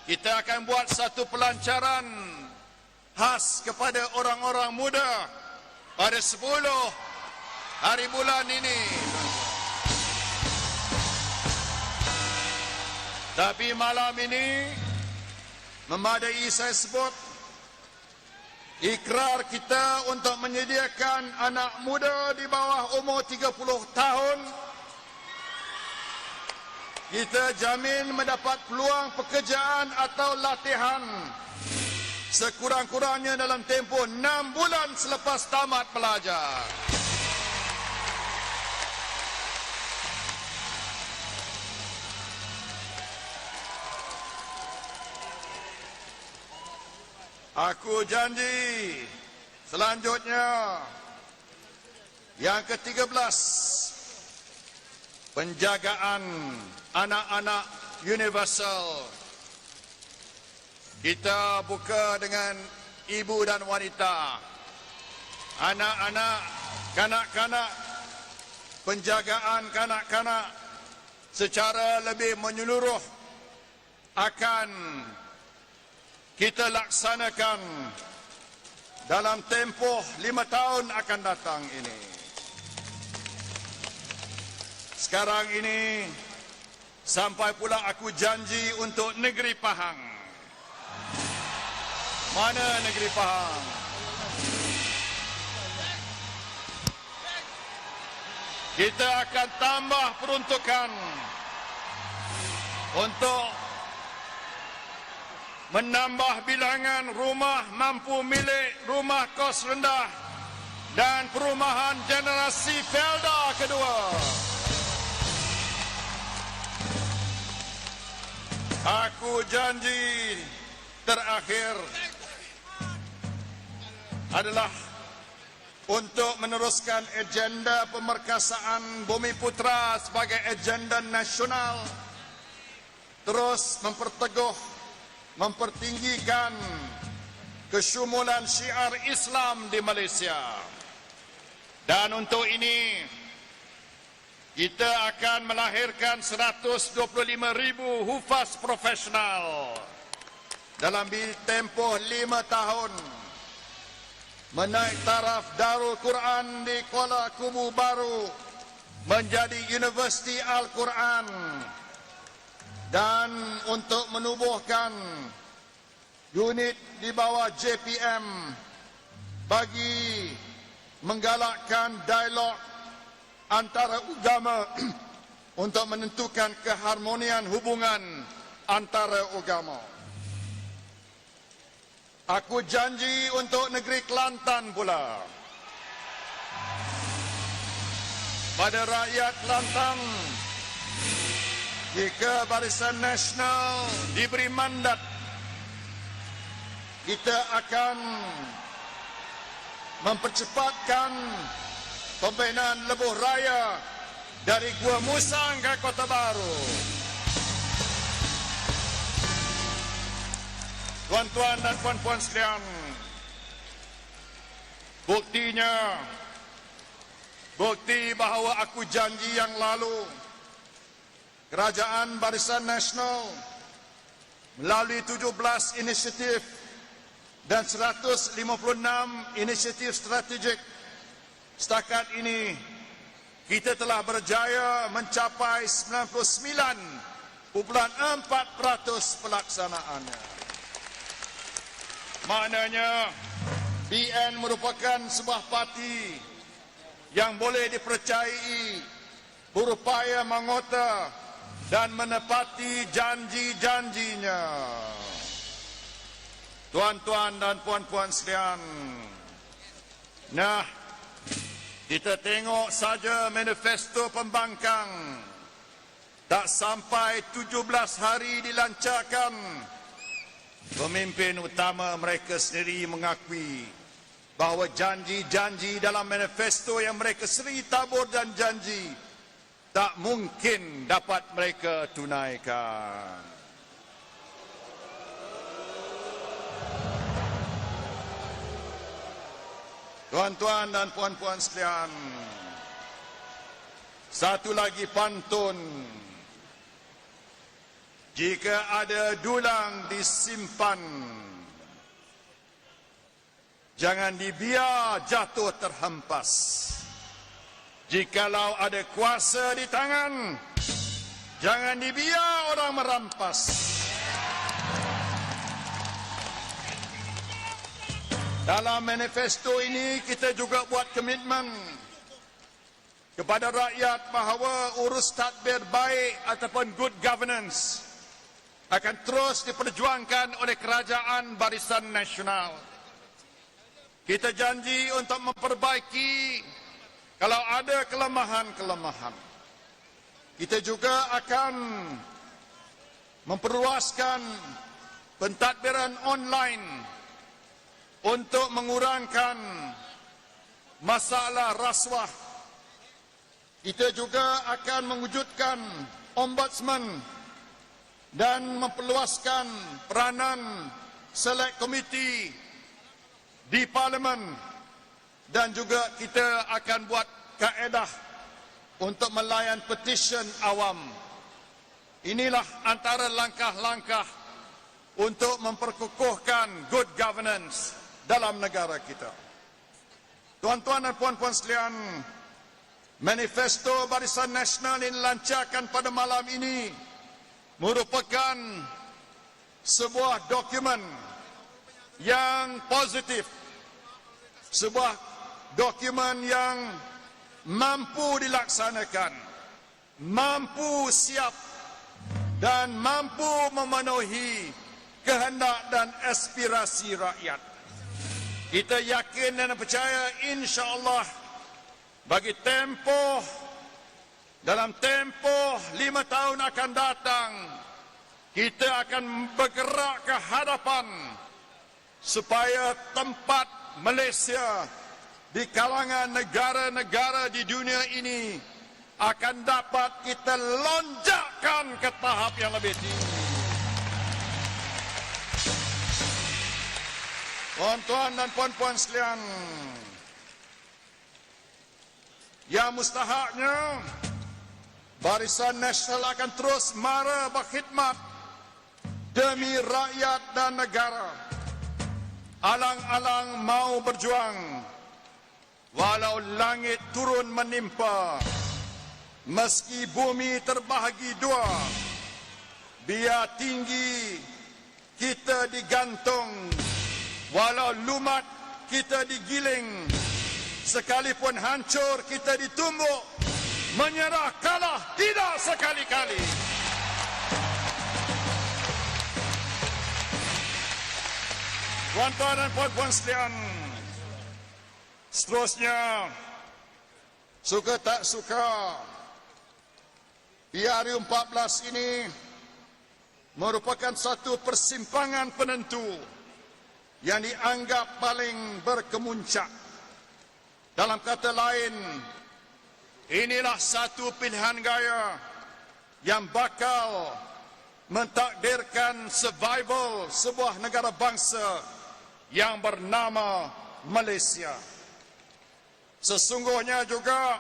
kita akan buat satu pelancaran khas kepada orang-orang muda pada 10 hari bulan ini. Tapi malam ini memadai saya sebut ikrar kita untuk menyediakan anak muda di bawah umur 30 tahun, kita jamin mendapat peluang pekerjaan atau latihan sekurang-kurangnya dalam tempoh 6 bulan selepas tamat pelajar. Aku janji selanjutnya yang ke-13, penjagaan anak-anak universal. Kita buka dengan ibu dan wanita, anak-anak, kanak-kanak, penjagaan kanak-kanak secara lebih menyeluruh akan kita laksanakan dalam tempoh 5 tahun akan datang ini. Sekarang ini, sampai pula aku janji untuk negeri Pahang. Mana negeri Pahang? Kita akan tambah peruntukan untuk menambah bilangan rumah mampu milik rumah kos rendah dan perumahan generasi Felda kedua. Aku janji terakhir adalah untuk meneruskan agenda pemerkasaan Bumiputra sebagai agenda nasional, terus mempertinggikan kesyumulan syiar Islam di Malaysia. Dan untuk ini, kita akan melahirkan 125,000 hufaz profesional dalam tempoh 5 tahun, menaik taraf Darul Quran di Kuala Kubu Baru menjadi Universiti Al-Quran, dan untuk menubuhkan unit di bawah JPM bagi menggalakkan dialog antara agama untuk menentukan keharmonian hubungan antara agama. Aku janji untuk negeri Kelantan pula, pada rakyat Kelantan, jika Barisan Nasional diberi mandat, kita akan mempercepatkan pembinaan lebuh raya dari Gua Musang ke Kota Baru. Tuan-tuan dan puan-puan sekalian, bukti bahawa aku janji yang lalu, Kerajaan Barisan Nasional melalui 17 inisiatif dan 156 inisiatif strategik, setakat ini kita telah berjaya mencapai 99.4% pelaksanaannya. Maknanya BN merupakan sebuah parti yang boleh dipercayai, berupaya mengota dan menepati janji-janjinya. Tuan-tuan dan puan-puan sekalian, nah, kita tengok saja manifesto pembangkang, tak sampai 17 hari dilancarkan, pemimpin utama mereka sendiri mengakui bahawa janji-janji dalam manifesto yang mereka sendiri tabur dan janji tak mungkin dapat mereka tunaikan. Tuan-tuan dan puan-puan sekalian, satu lagi pantun. Jika ada dulang disimpan, jangan dibiar jatuh terhempas. Jikalau ada kuasa di tangan, jangan dibiar orang merampas. Dalam manifesto ini kita juga buat komitmen kepada rakyat bahawa urus tadbir baik ataupun good governance akan terus diperjuangkan oleh Kerajaan Barisan Nasional. Kita janji untuk memperbaiki kalau ada kelemahan-kelemahan. Kita juga akan memperluaskan pentadbiran online untuk mengurangkan masalah rasuah. Kita juga akan mewujudkan ombudsman dan memperluaskan peranan select committee di Parlimen, dan juga kita akan buat kaedah untuk melayan petisyen awam. Inilah antara langkah-langkah untuk memperkukuhkan good governance dalam negara kita. Tuan-tuan dan puan-puan sekalian, manifesto Barisan Nasional yang dilancarkan pada malam ini merupakan sebuah dokumen yang positif, sebuah dokumen yang mampu dilaksanakan, mampu siap dan mampu memenuhi kehendak dan aspirasi rakyat. Kita yakin dan percaya insya-Allah dalam tempoh 5 tahun akan datang, kita akan bergerak ke hadapan supaya tempat Malaysia di kalangan negara-negara di dunia ini akan dapat kita lonjakkan ke tahap yang lebih tinggi. Tuan-tuan dan puan-puan sekalian, yang mustahaknya Barisan Nasional akan terus mara berkhidmat demi rakyat dan negara. Alang-alang mau berjuang walau langit turun menimpa, meski bumi terbahagi dua, biar tinggi kita digantung, walau lumat kita digiling, sekalipun hancur kita ditumbuk, menyerah kalah tidak sekali-kali. Tuan-tuan dan puan-puan sekalian, seterusnya, suka tak suka, PRU14 ini merupakan satu persimpangan penentu yang dianggap paling berkemuncak. Dalam kata lain, inilah satu pilihan gaya yang bakal mentakdirkan survival sebuah negara bangsa yang bernama Malaysia. Sesungguhnya juga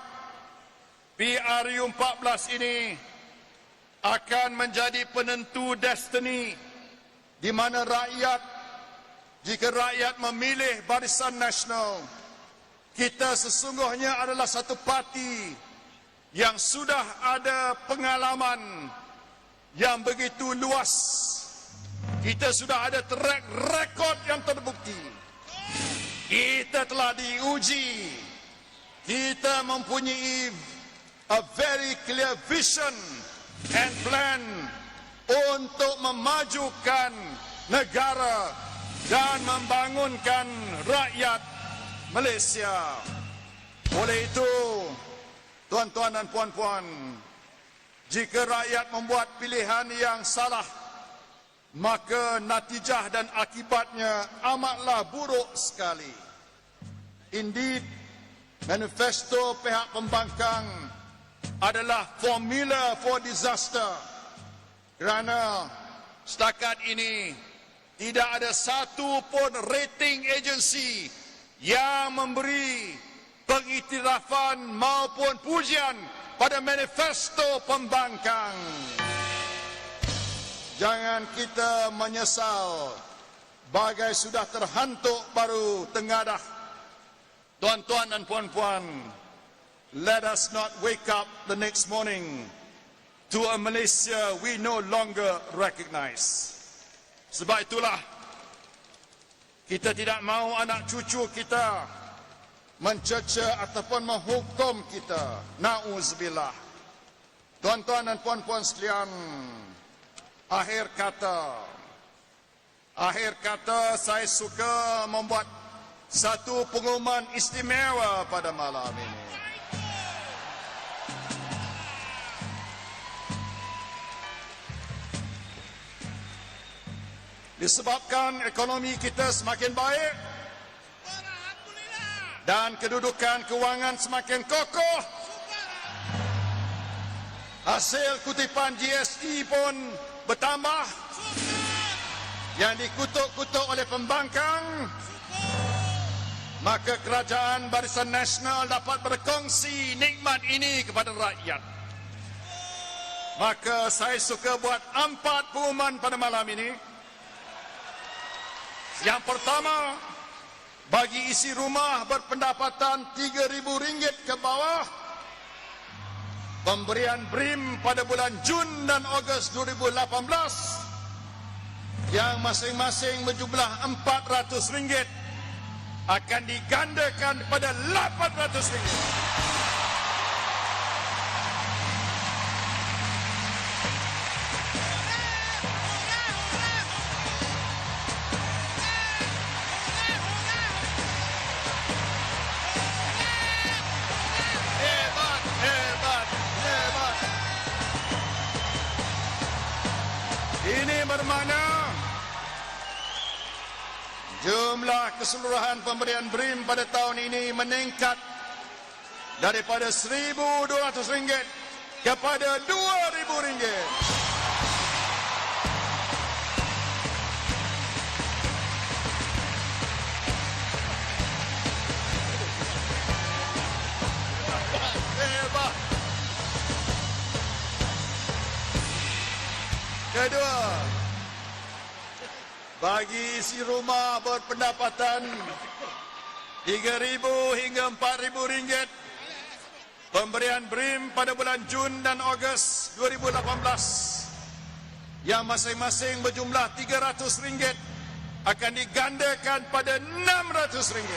PRU14 ini akan menjadi penentu destiny di mana jika rakyat memilih Barisan Nasional, kita sesungguhnya adalah satu parti yang sudah ada pengalaman yang begitu luas. Kita sudah ada track record yang terbukti. Kita telah diuji. Kita mempunyai a very clear vision and plan untuk memajukan negara dan membangunkan rakyat Malaysia. Oleh itu, tuan-tuan dan puan-puan, jika rakyat membuat pilihan yang salah, maka natijah dan akibatnya amatlah buruk sekali. Indeed, manifesto pihak pembangkang adalah formula for disaster, kerana setakat ini tidak ada satu pun rating agency yang memberi pengiktirafan maupun pujian pada manifesto pembangkang. Jangan kita menyesal bagai sudah terhantuk baru tengadah. Tuan-tuan dan puan-puan, let us not wake up the next morning to a Malaysia we no longer recognize. Sebab itulah Kita tidak mahu anak cucu kita mencerca ataupun menghukum kita. Na'udzubillah. Tuan-tuan dan puan-puan sekalian, akhir kata saya suka membuat satu pengumuman istimewa pada malam ini. Disebabkan ekonomi kita semakin baik dan kedudukan kewangan semakin kokoh, hasil kutipan GST pun bertambah yang dikutuk-kutuk oleh pembangkang, maka kerajaan Barisan Nasional dapat berkongsi nikmat ini kepada rakyat. Maka saya suka buat 4 pengumuman pada malam ini. Yang pertama, bagi isi rumah berpendapatan RM3,000 ke bawah, pemberian BRIM pada bulan Jun dan Ogos 2018 yang masing-masing berjumlah RM400 akan digandakan kepada RM800. Ini bermakna jumlah keseluruhan pemberian BRIM pada tahun ini meningkat daripada RM1,200 kepada RM2,000. Hebat. Kedua, bagi isi rumah berpendapatan RM3,000 hingga RM4,000, pemberian BRIM pada bulan Jun dan Ogos 2018 yang masing-masing berjumlah RM300 akan digandakan pada RM600.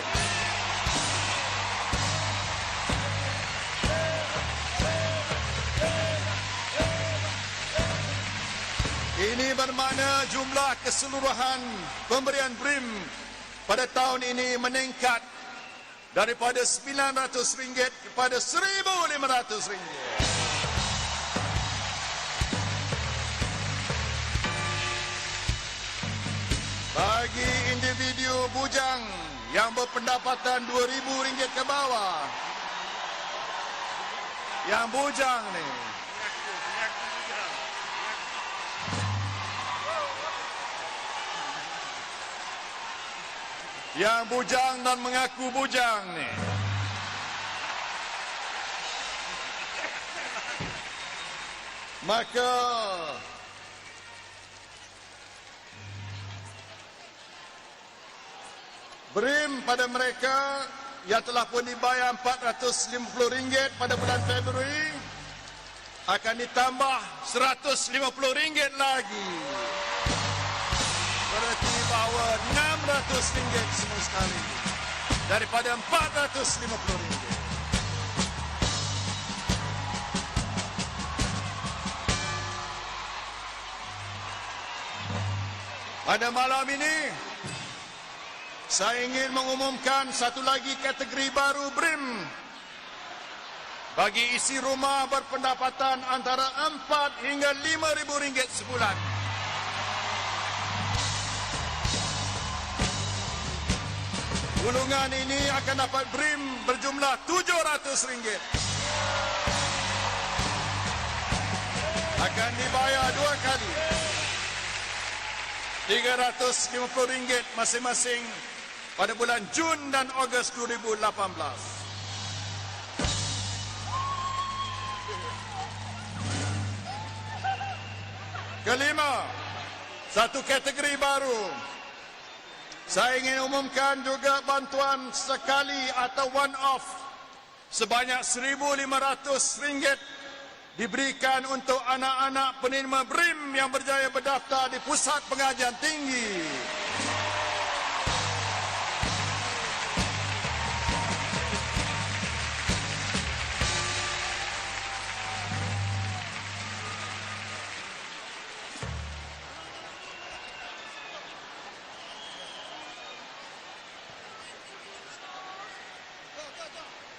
Ini bermakna jumlah keseluruhan pemberian BRIM pada tahun ini meningkat daripada RM900 kepada RM1,500. Bagi individu bujang yang berpendapatan RM2,000 ke bawah, yang bujang ni, yang bujang dan mengaku bujang ni, maka BRIM pada mereka yang telah pun dibayar RM450 pada bulan Februari akan ditambah RM150 lagi. Berarti bahawa RM600 semua sekali daripada RM450. Pada malam ini, saya ingin mengumumkan satu lagi kategori baru BRIM bagi isi rumah berpendapatan antara RM4 hingga RM5,000 sebulan. Gulungan ini akan dapat BRIM berjumlah RM700. Akan dibayar 2 kali. RM350 masing-masing pada bulan Jun dan Ogos 2018. Kelima, satu kategori baru. Saya ingin umumkan juga bantuan sekali atau one off sebanyak RM1,500 diberikan untuk anak-anak penerima BRIM yang berjaya berdaftar di pusat pengajian tinggi.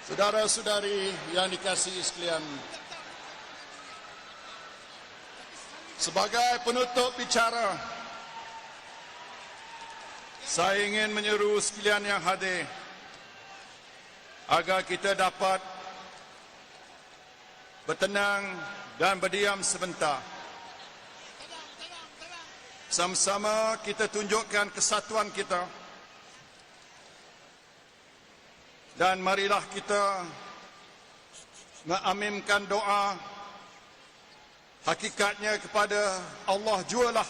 Saudara-saudari yang dikasihi sekalian, sebagai penutup bicara, saya ingin menyeru sekalian yang hadir agar kita dapat bertenang dan berdiam sebentar. Sama-sama kita tunjukkan kesatuan kita. Dan marilah kita mengaminkan doa. Hakikatnya kepada Allah jualah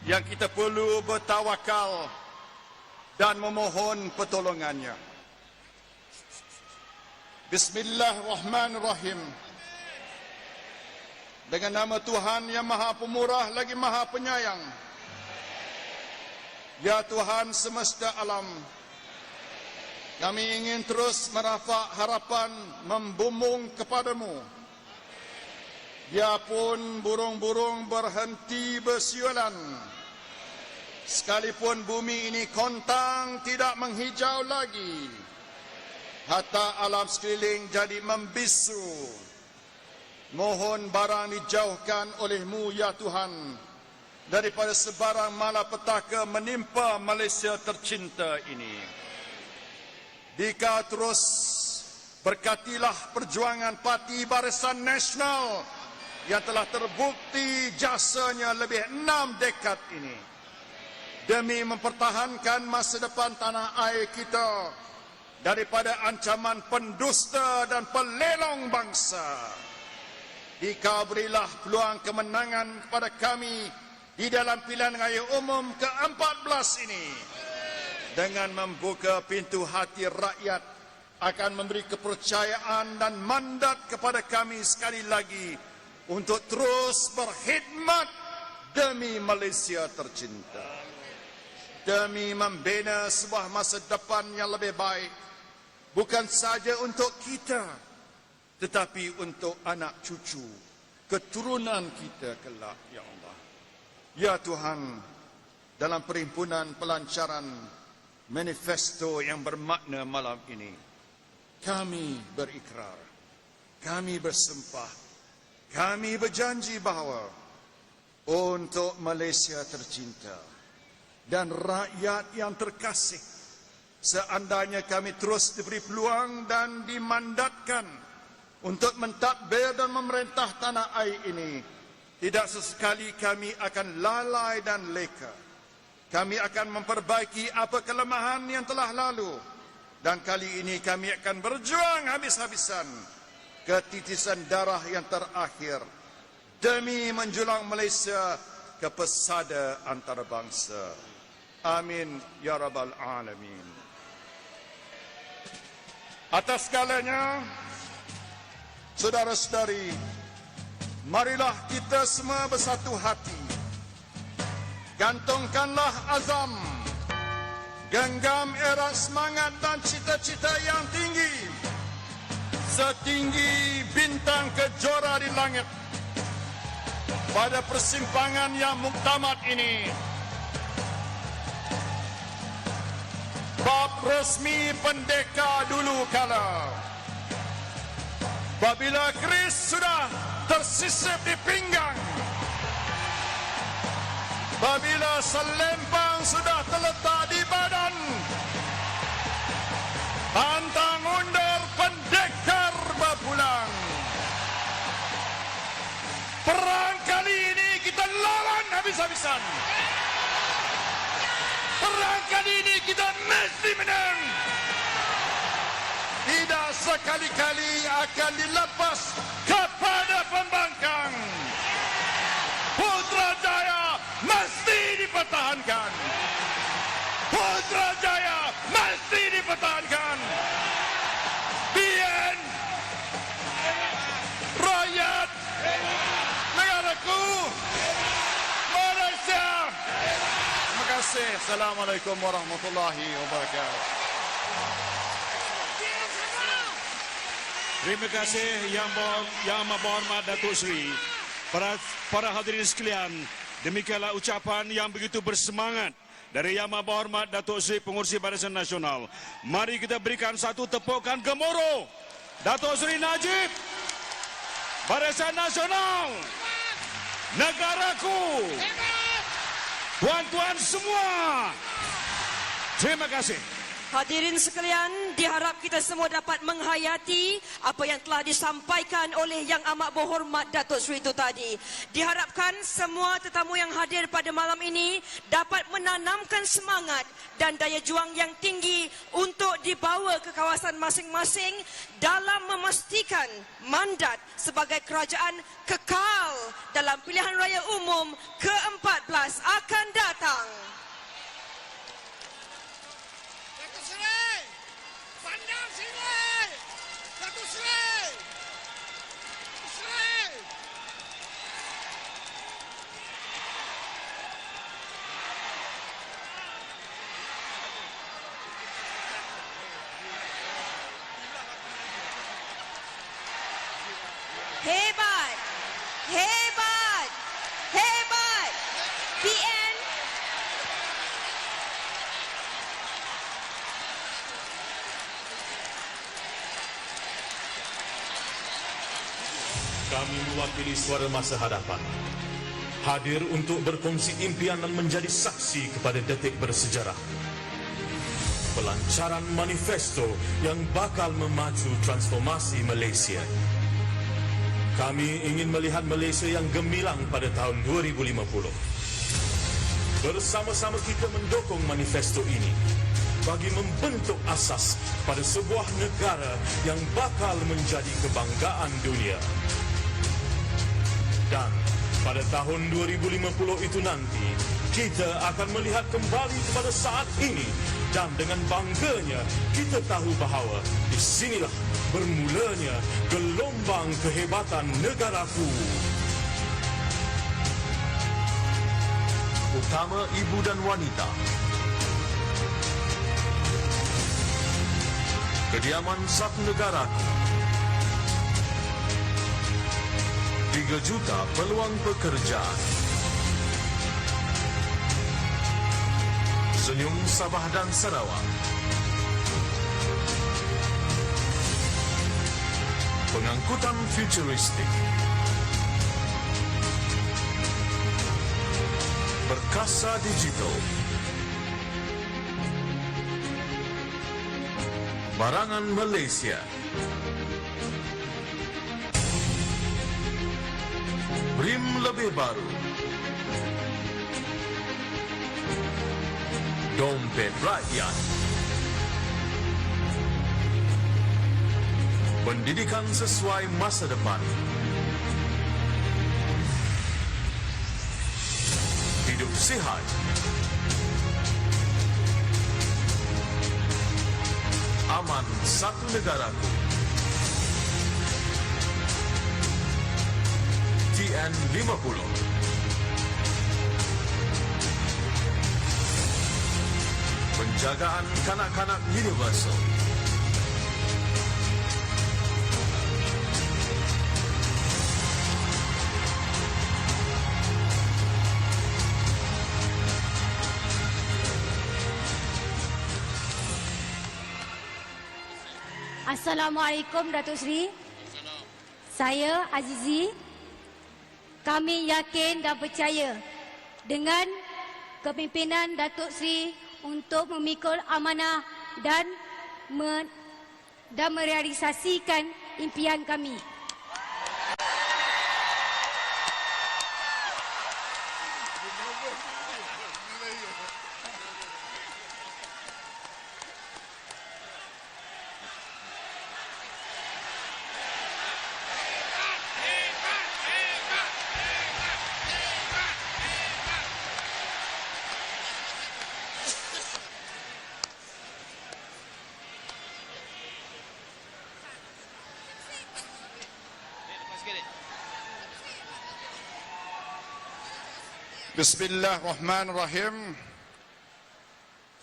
yang kita perlu bertawakal dan memohon pertolongannya. Bismillahirrahmanirrahim. Dengan nama Tuhan yang Maha Pemurah lagi Maha Penyayang. Ya Tuhan semesta alam, kami ingin terus merafak harapan membumung kepadamu. Biarpun burung-burung berhenti bersiulan, sekalipun bumi ini kontang tidak menghijau lagi, hatta alam sekeliling jadi membisu. Mohon barang dijauhkan oleh-Mu ya Tuhan daripada sebarang malapetaka menimpa Malaysia tercinta ini. Dikau terus berkatilah perjuangan Parti Barisan Nasional yang telah terbukti jasanya lebih 6 dekad ini demi mempertahankan masa depan tanah air kita daripada ancaman pendusta dan pelelong bangsa. Dikau berilah peluang kemenangan kepada kami di dalam pilihan raya umum ke-14 ini. Dengan membuka pintu hati rakyat, akan memberi kepercayaan dan mandat kepada kami sekali lagi untuk terus berkhidmat demi Malaysia tercinta. Demi membina sebuah masa depan yang lebih baik, bukan saja untuk kita, tetapi untuk anak cucu, keturunan kita kelak, ya Allah. Ya Tuhan, dalam perhimpunan pelancaran manifesto yang bermakna malam ini, kami berikrar, kami bersumpah, kami berjanji bahawa untuk Malaysia tercinta dan rakyat yang terkasih, seandainya kami terus diberi peluang dan dimandatkan untuk mentadbir dan memerintah tanah air ini, tidak sesekali kami akan lalai dan leka. Kami akan memperbaiki apa kelemahan yang telah lalu, dan kali ini kami akan berjuang habis-habisan ketitisan darah yang terakhir demi menjulang Malaysia ke pesada antarabangsa. Amin ya rabbal alamin. Atas segalanya, saudara-saudari, marilah kita semua bersatu hati. Gantungkanlah azam, genggam erat semangat dan cita-cita yang tinggi, setinggi bintang kejora di langit. Pada persimpangan yang muktamad ini, bab resmi pendeka dulu kala, apabila keris sudah tersisip di pinggang, apabila selempang sudah terletak di badan, pantang undur pendekar berpulang. Perang kali ini kita lawan habis-habisan. Perang kali ini kita mesti menang. Tidak sekali-kali akan dilepas kepada pembangkang. Putrajaya mesti dipertahankan. Putrajaya mesti dipertahankan. Biar rakyat negaraku Malaysia. Terima kasih. Assalamualaikum warahmatullahi wabarakatuh. Terima kasih yang berhormat Datuk Seri. Para hadirin sekalian, demikianlah ucapan yang begitu bersemangat dari Yang Maha Berhormat Datuk Seri Pengurusi Barisan Nasional. Mari kita berikan satu tepukan gemuruh Datuk Seri Najib, Barisan Nasional, negaraku, tuan-tuan semua. Terima kasih. Hadirin sekalian, diharap kita semua dapat menghayati apa yang telah disampaikan oleh Yang Amat Berhormat Datuk Seri itu tadi. Diharapkan semua tetamu yang hadir pada malam ini dapat menanamkan semangat dan daya juang yang tinggi untuk dibawa ke kawasan masing-masing dalam memastikan mandat sebagai kerajaan kekal dalam pilihan raya umum ke-14 akan datang. Datuk Seri, pandang sini. Datuk Seri. Datuk Seri. Hebat! Hebat! Hebat! PN. Kami mewakili suara masa hadapan, hadir untuk berkongsi impian dan menjadi saksi kepada detik bersejarah. Pelancaran manifesto yang bakal memacu transformasi Malaysia. Kami ingin melihat Malaysia yang gemilang pada tahun 2050. Bersama-sama kita mendukung manifesto ini bagi membentuk asas pada sebuah negara yang bakal menjadi kebanggaan dunia. Dan pada tahun 2050 itu nanti, kita akan melihat kembali kepada saat ini dan dengan bangganya kita tahu bahawa di sinilah bermulanya gelombang kehebatan negaraku. Utama ibu dan wanita. Kediaman satu negaraku. 3 juta peluang pekerjaan. Senyum Sabah dan Sarawak. Pengangkutan futuristik. Perkasa digital. Barangan Malaysia. BRIM lebih baru. Dompet rakyat. Pendidikan sesuai masa depan. Hidup sihat. Aman satu negaraku. TN50. Penjagaan kanak-kanak universal. Assalamualaikum Datuk Seri. Saya Azizi. Kami yakin dan percaya dengan kepimpinan Datuk Seri untuk memikul amanah dan merealisasikan impian kami. Bismillahirrahmanirrahim.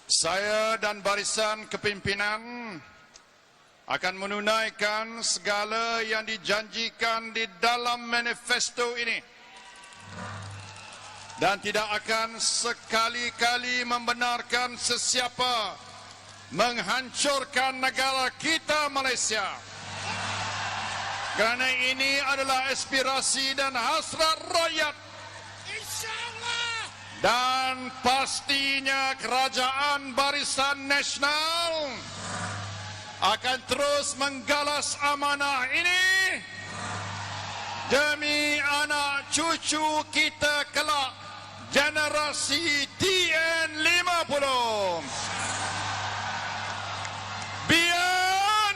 Saya dan barisan kepimpinan akan menunaikan segala yang dijanjikan di dalam manifesto ini. dan tidak akan sekali-kali membenarkan sesiapa menghancurkan negara kita Malaysia. Kerana ini adalah aspirasi dan hasrat rakyat. InsyaAllah. Dan pastinya Kerajaan Barisan Nasional akan terus menggalas amanah ini demi anak cucu kita kelak, generasi TN50. Biar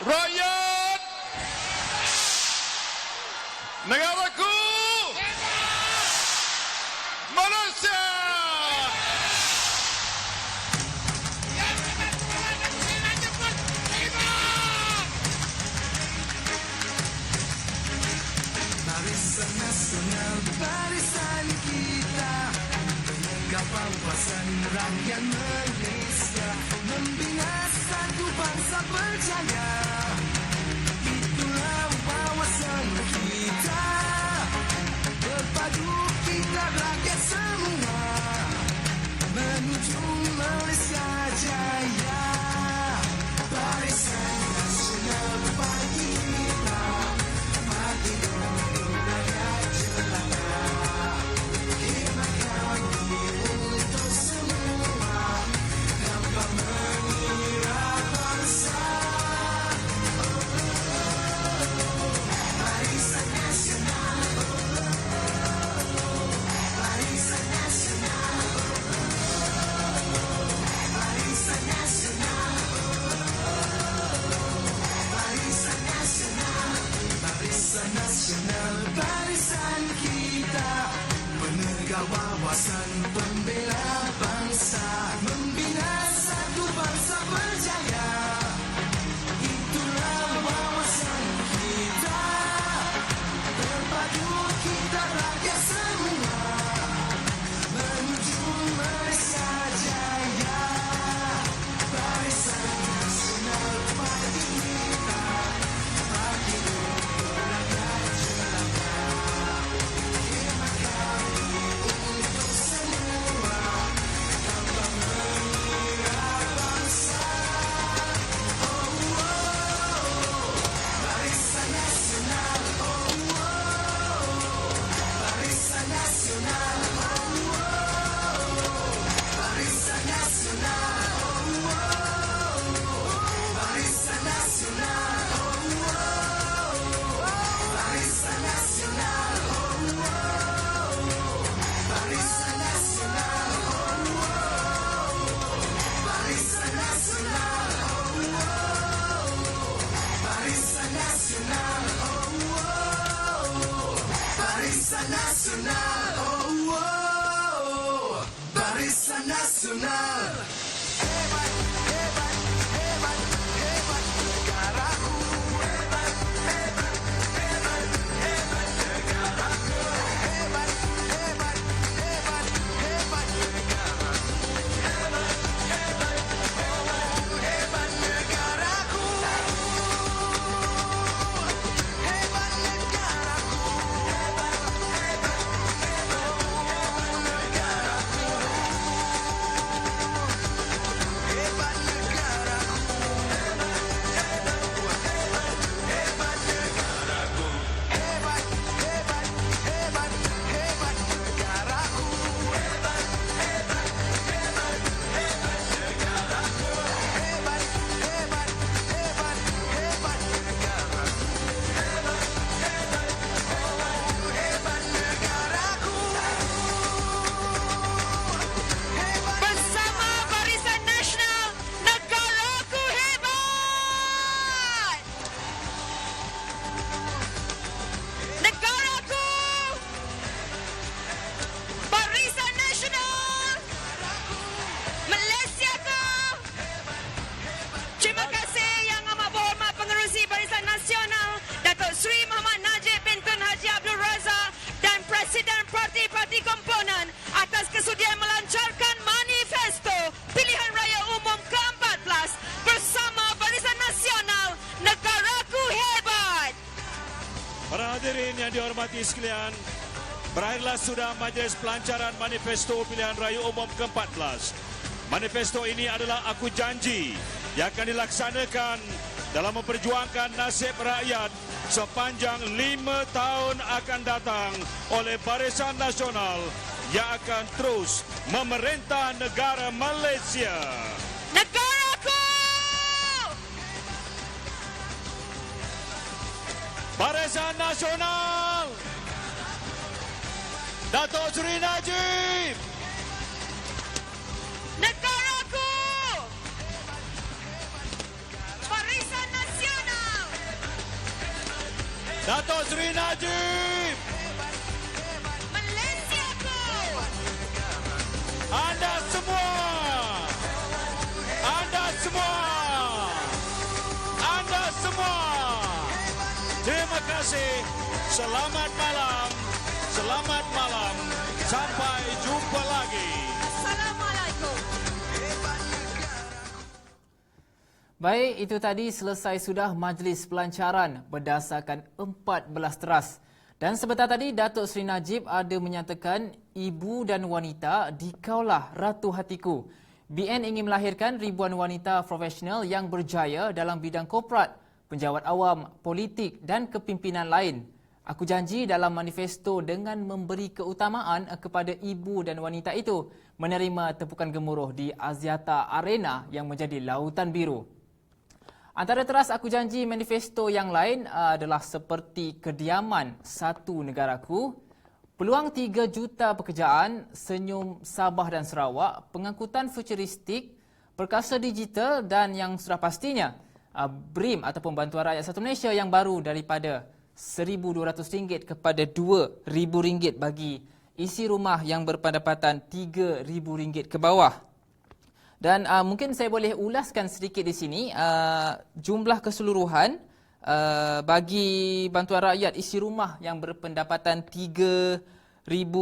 rakyat negaraku Malaysia. Yang kebetulan dan sengaja pun hebat. Barisan Nasional, barisan kita, penegak wawasan rakyat Malaysia, membina satu bangsa berjaya. Itulah wawasan kita, berpadu kita rakyat semua, menuju Malaysia jaya. Barisan Nasional bagi kita, bagi budaya jelata, khidmat kami untuk semua, dapat mengira bangsa. Barisan Nasional, Barisan Nasional, Barisan Nasional, Barisan Nasional, Barisan Nasional, barisan kita, penegak wawasan, pembela bangsa, membina satu bangsa berjaya. Itulah wawasan kita, terpadu kita rakyat semua, menuju Malaysia jaya. Barisan Nasional bagi kita, bagi budaya jelata, khidmat kami untuk semua, dapat mengira bangsa. Barisan Nasional, Barisan Nasional, Barisan Nasional, Barisan Nasional, Barisan Nasional, Barisan Nasional, Barisan Nasional. Hebat, hebat, hebat, hebat negaraku. Hebat, hebat, hebat, hebat negaraku. Hebat, hebat, hebat, hebat negaraku. Hebat, hebat, hebat, hebat negaraku. Hebat negaraku. Hebat, hebat, hebat, hebat negaraku. Hadirin yang dihormati sekalian, berakhirlah sudah majlis pelancaran Manifesto Pilihan Raya Umum ke-14. Manifesto ini adalah aku janji yang akan dilaksanakan dalam memperjuangkan nasib rakyat sepanjang 5 tahun akan datang oleh Barisan Nasional yang akan terus memerintah negara Malaysia. Negaraku! Barisan Nasional Datuk Seri Najib. Negaraku! Barisan Nasional! Datuk Seri Najib. Malaysiaku! Anda semua. Anda semua. Anda semua. Terima kasih. Selamat malam. Selamat malam. Sampai jumpa lagi. Assalamualaikum. Baik, itu tadi selesai sudah majlis pelancaran berdasarkan 14 teras. Dan sebentar tadi Datuk Seri Najib ada menyatakan ibu dan wanita dikaulah ratu hatiku. BN ingin melahirkan ribuan wanita profesional yang berjaya dalam bidang korporat, penjawat awam, politik dan kepimpinan lain. Aku janji dalam manifesto dengan memberi keutamaan kepada ibu dan wanita itu menerima tepukan gemuruh di Axiata Arena yang menjadi lautan biru. Antara teras aku janji manifesto yang lain adalah seperti kediaman satu negaraku, peluang 3 juta pekerjaan, senyum Sabah dan Sarawak, pengangkutan futuristik, perkasa digital dan yang sudah pastinya BRIM ataupun Bantuan Rakyat Satu Malaysia yang baru daripada RM1,200 kepada RM2,000 bagi isi rumah yang berpendapatan RM3,000 ke bawah. Dan mungkin saya boleh ulaskan sedikit di sini jumlah keseluruhan bagi bantuan rakyat isi rumah yang berpendapatan RM3,000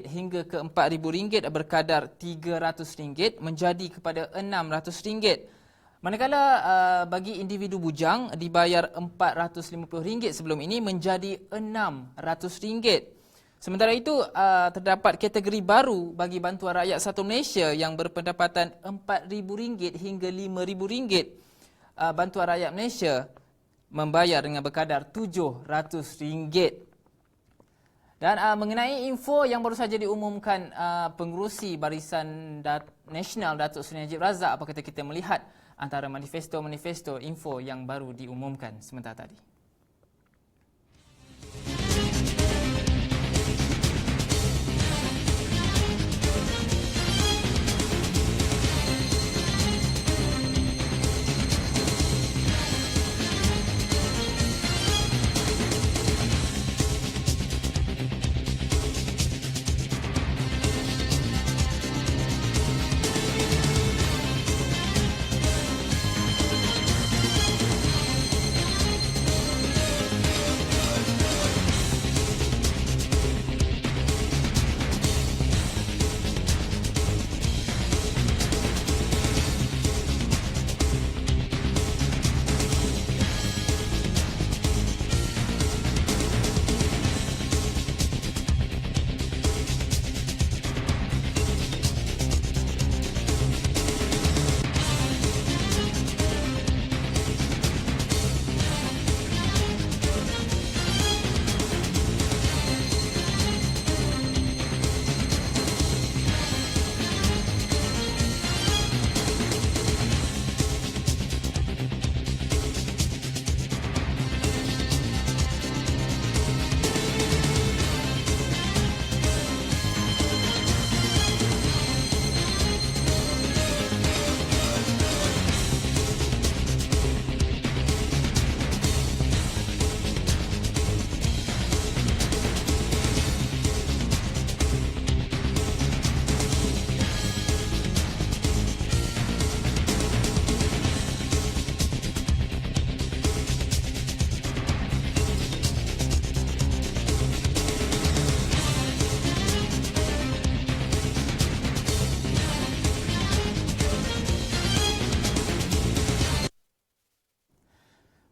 hingga ke RM4,000 berkadar RM300 menjadi kepada RM600. Manakala bagi individu bujang dibayar RM450 sebelum ini menjadi RM600. Sementara itu terdapat kategori baru bagi Bantuan Rakyat Satu Malaysia yang berpendapatan RM4,000 hingga RM5,000. Bantuan Rakyat Malaysia membayar dengan berkadar RM700. Dan mengenai info yang baru saja diumumkan pengerusi Barisan Nasional Datuk Seri Najib Razak, apa kata kita melihat antara manifesto info yang baru diumumkan sebentar tadi.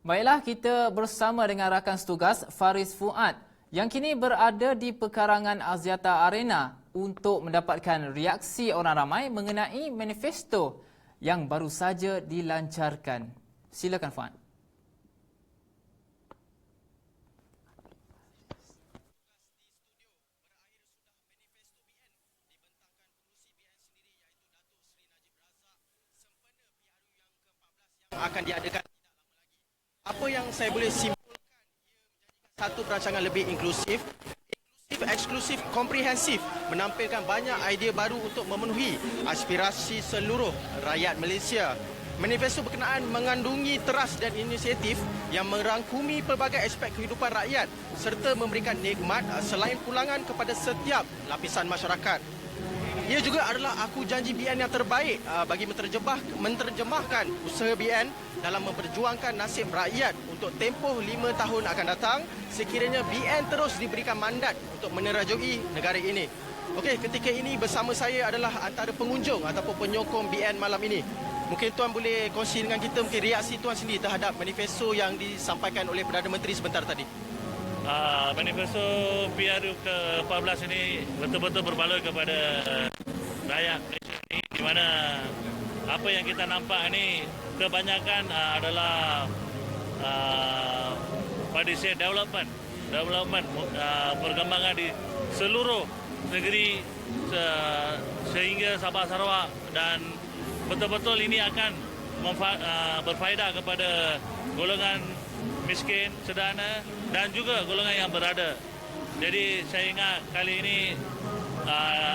Baiklah, kita bersama dengan rakan setugas Faris Fuad yang kini berada di pekarangan Axiata Arena untuk mendapatkan reaksi orang ramai mengenai manifesto yang baru saja dilancarkan. Silakan Fuad. Akan diadakan apa yang saya boleh simpulkan, satu perancangan lebih inklusif, eksklusif, komprehensif, menampilkan banyak idea baru untuk memenuhi aspirasi seluruh rakyat Malaysia. Manifesto berkenaan mengandungi teras dan inisiatif yang merangkumi pelbagai aspek kehidupan rakyat serta memberikan nikmat selain pulangan kepada setiap lapisan masyarakat. Ia juga adalah aku janji BN yang terbaik bagi menterjemahkan usaha BN dalam memperjuangkan nasib rakyat untuk tempoh 5 tahun akan datang sekiranya BN terus diberikan mandat untuk menerajui negara ini. Okey, ketika ini bersama saya adalah antara pengunjung ataupun penyokong BN malam ini. Mungkin Tuan boleh kongsi dengan kita mungkin reaksi Tuan sendiri terhadap manifesto yang disampaikan oleh Perdana Menteri sebentar tadi. Manifesto PRU ke-14 ini betul-betul berbaloi kepada rakyat Malaysia ini, di mana apa yang kita nampak ini kebanyakan adalah pada sisi development perkembangan di seluruh negeri sehingga Sabah Sarawak, dan betul-betul ini akan berfaedah kepada golongan miskin, sederhana dan juga golongan yang berada. Jadi saya ingat kali ini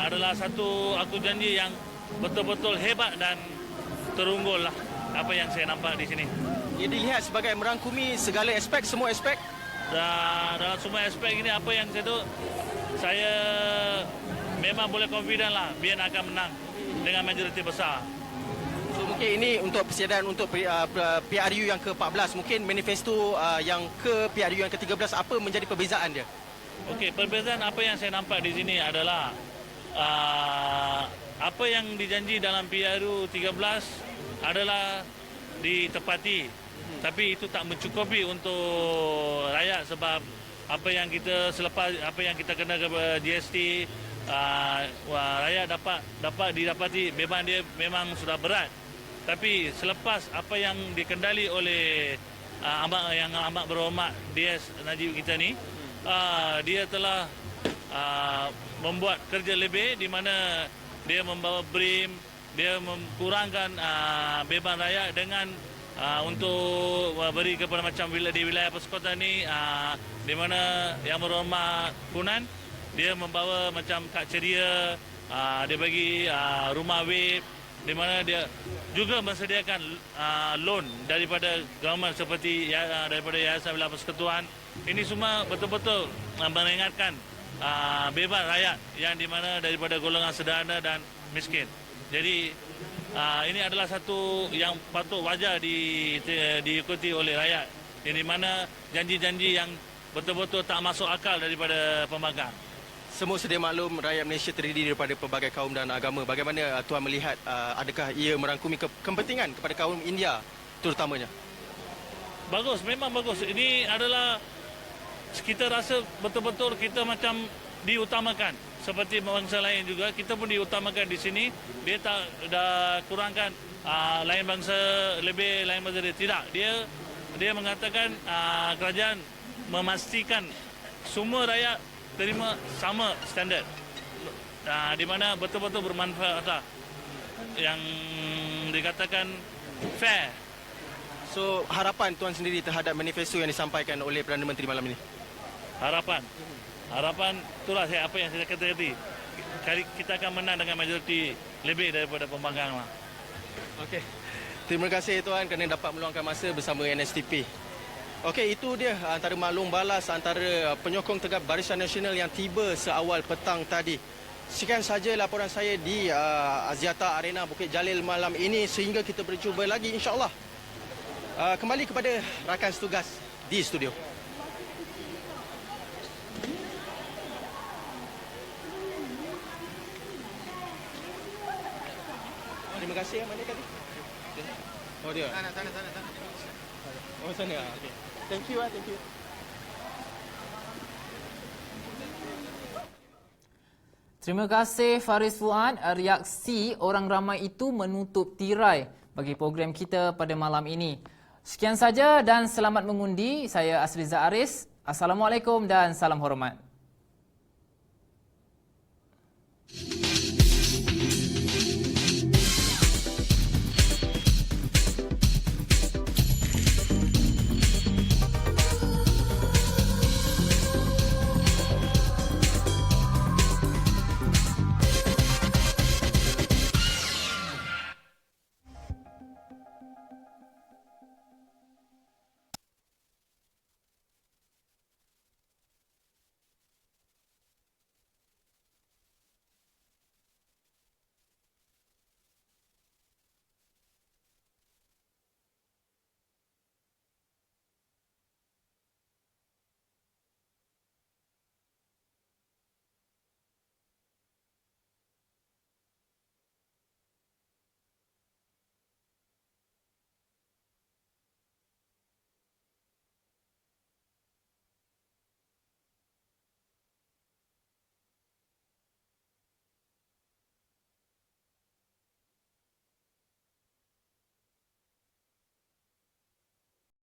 adalah satu aku janji yang betul-betul hebat dan terunggul lah apa yang saya nampak di sini. Ia dilihat sebagai merangkumi segala aspek, semua aspek. Dan dalam semua aspek ini apa yang saya memang boleh confident lah BN akan menang dengan majoriti besar. So, mungkin ini untuk persediaan untuk PRU yang ke-14. Mungkin manifesto yang PRU yang ke-13, apa menjadi perbezaan dia? Okey, perbezaan apa yang saya nampak di sini adalah apa yang dijanji dalam PRU 13 adalah ditepati. Tapi itu tak mencukupi untuk rakyat sebab apa yang kita selepas apa yang kita kena ke GST, rakyat dapat didapati memang sudah berat. Tapi selepas apa yang dikendali oleh amat berhormat DS Najib kita ni, dia telah membuat kerja lebih di mana dia membawa BRIM, dia mengkurangkan beban rakyat dengan untuk beri kepada macam di wilayah persekota ni, di mana yang berhormat Kunan, dia membawa macam kad ceria, dia bagi rumah web, di mana dia juga mensediakan loan daripada government seperti daripada Yayasan Wilayah Persekutuan. Ini semua betul-betul mengingatkan beban rakyat yang di mana daripada golongan sederhana dan miskin. Jadi ini adalah satu yang patut wajar diikuti oleh rakyat, di mana janji-janji yang betul-betul tak masuk akal daripada pembangkang. Semua sedia maklum rakyat Malaysia terdiri daripada pelbagai kaum dan agama. Bagaimana Tuan melihat adakah ia merangkumi kepentingan kepada kaum India terutamanya? Bagus, memang bagus. Ini adalah kita rasa betul-betul kita macam diutamakan. Seperti bangsa lain juga, kita pun diutamakan di sini. Dia tak dah kurangkan lain bangsa lebih, lain bangsa dia. Tidak. Dia mengatakan kerajaan memastikan semua rakyat terima sama standard, di mana betul-betul bermanfaat lah, yang dikatakan fair. So harapan Tuan sendiri terhadap manifesto yang disampaikan oleh Perdana Menteri malam ini? Harapan itulah apa yang saya kata tadi. Kita akan menang dengan majoriti lebih daripada pembangkang lah. Okey. Terima kasih Tuan kerana dapat meluangkan masa bersama NSTP. Okey, itu dia antara maklum balas antara penyokong tegak Barisan Nasional yang tiba seawal petang tadi. Sekian saja laporan saya di Axiata Arena Bukit Jalil malam ini, sehingga kita berjumpa lagi insya-Allah. Kembali kepada rakan setugas di studio. Terima kasih. Mana tadi? Oh dia. Sana. Oh, sana. Okay. Thank you. Thank you. Terima kasih Faris Fuad. Reaksi orang ramai itu menutup tirai bagi program kita pada malam ini. Sekian saja dan selamat mengundi. Saya Asriza Aris. Assalamualaikum dan salam hormat.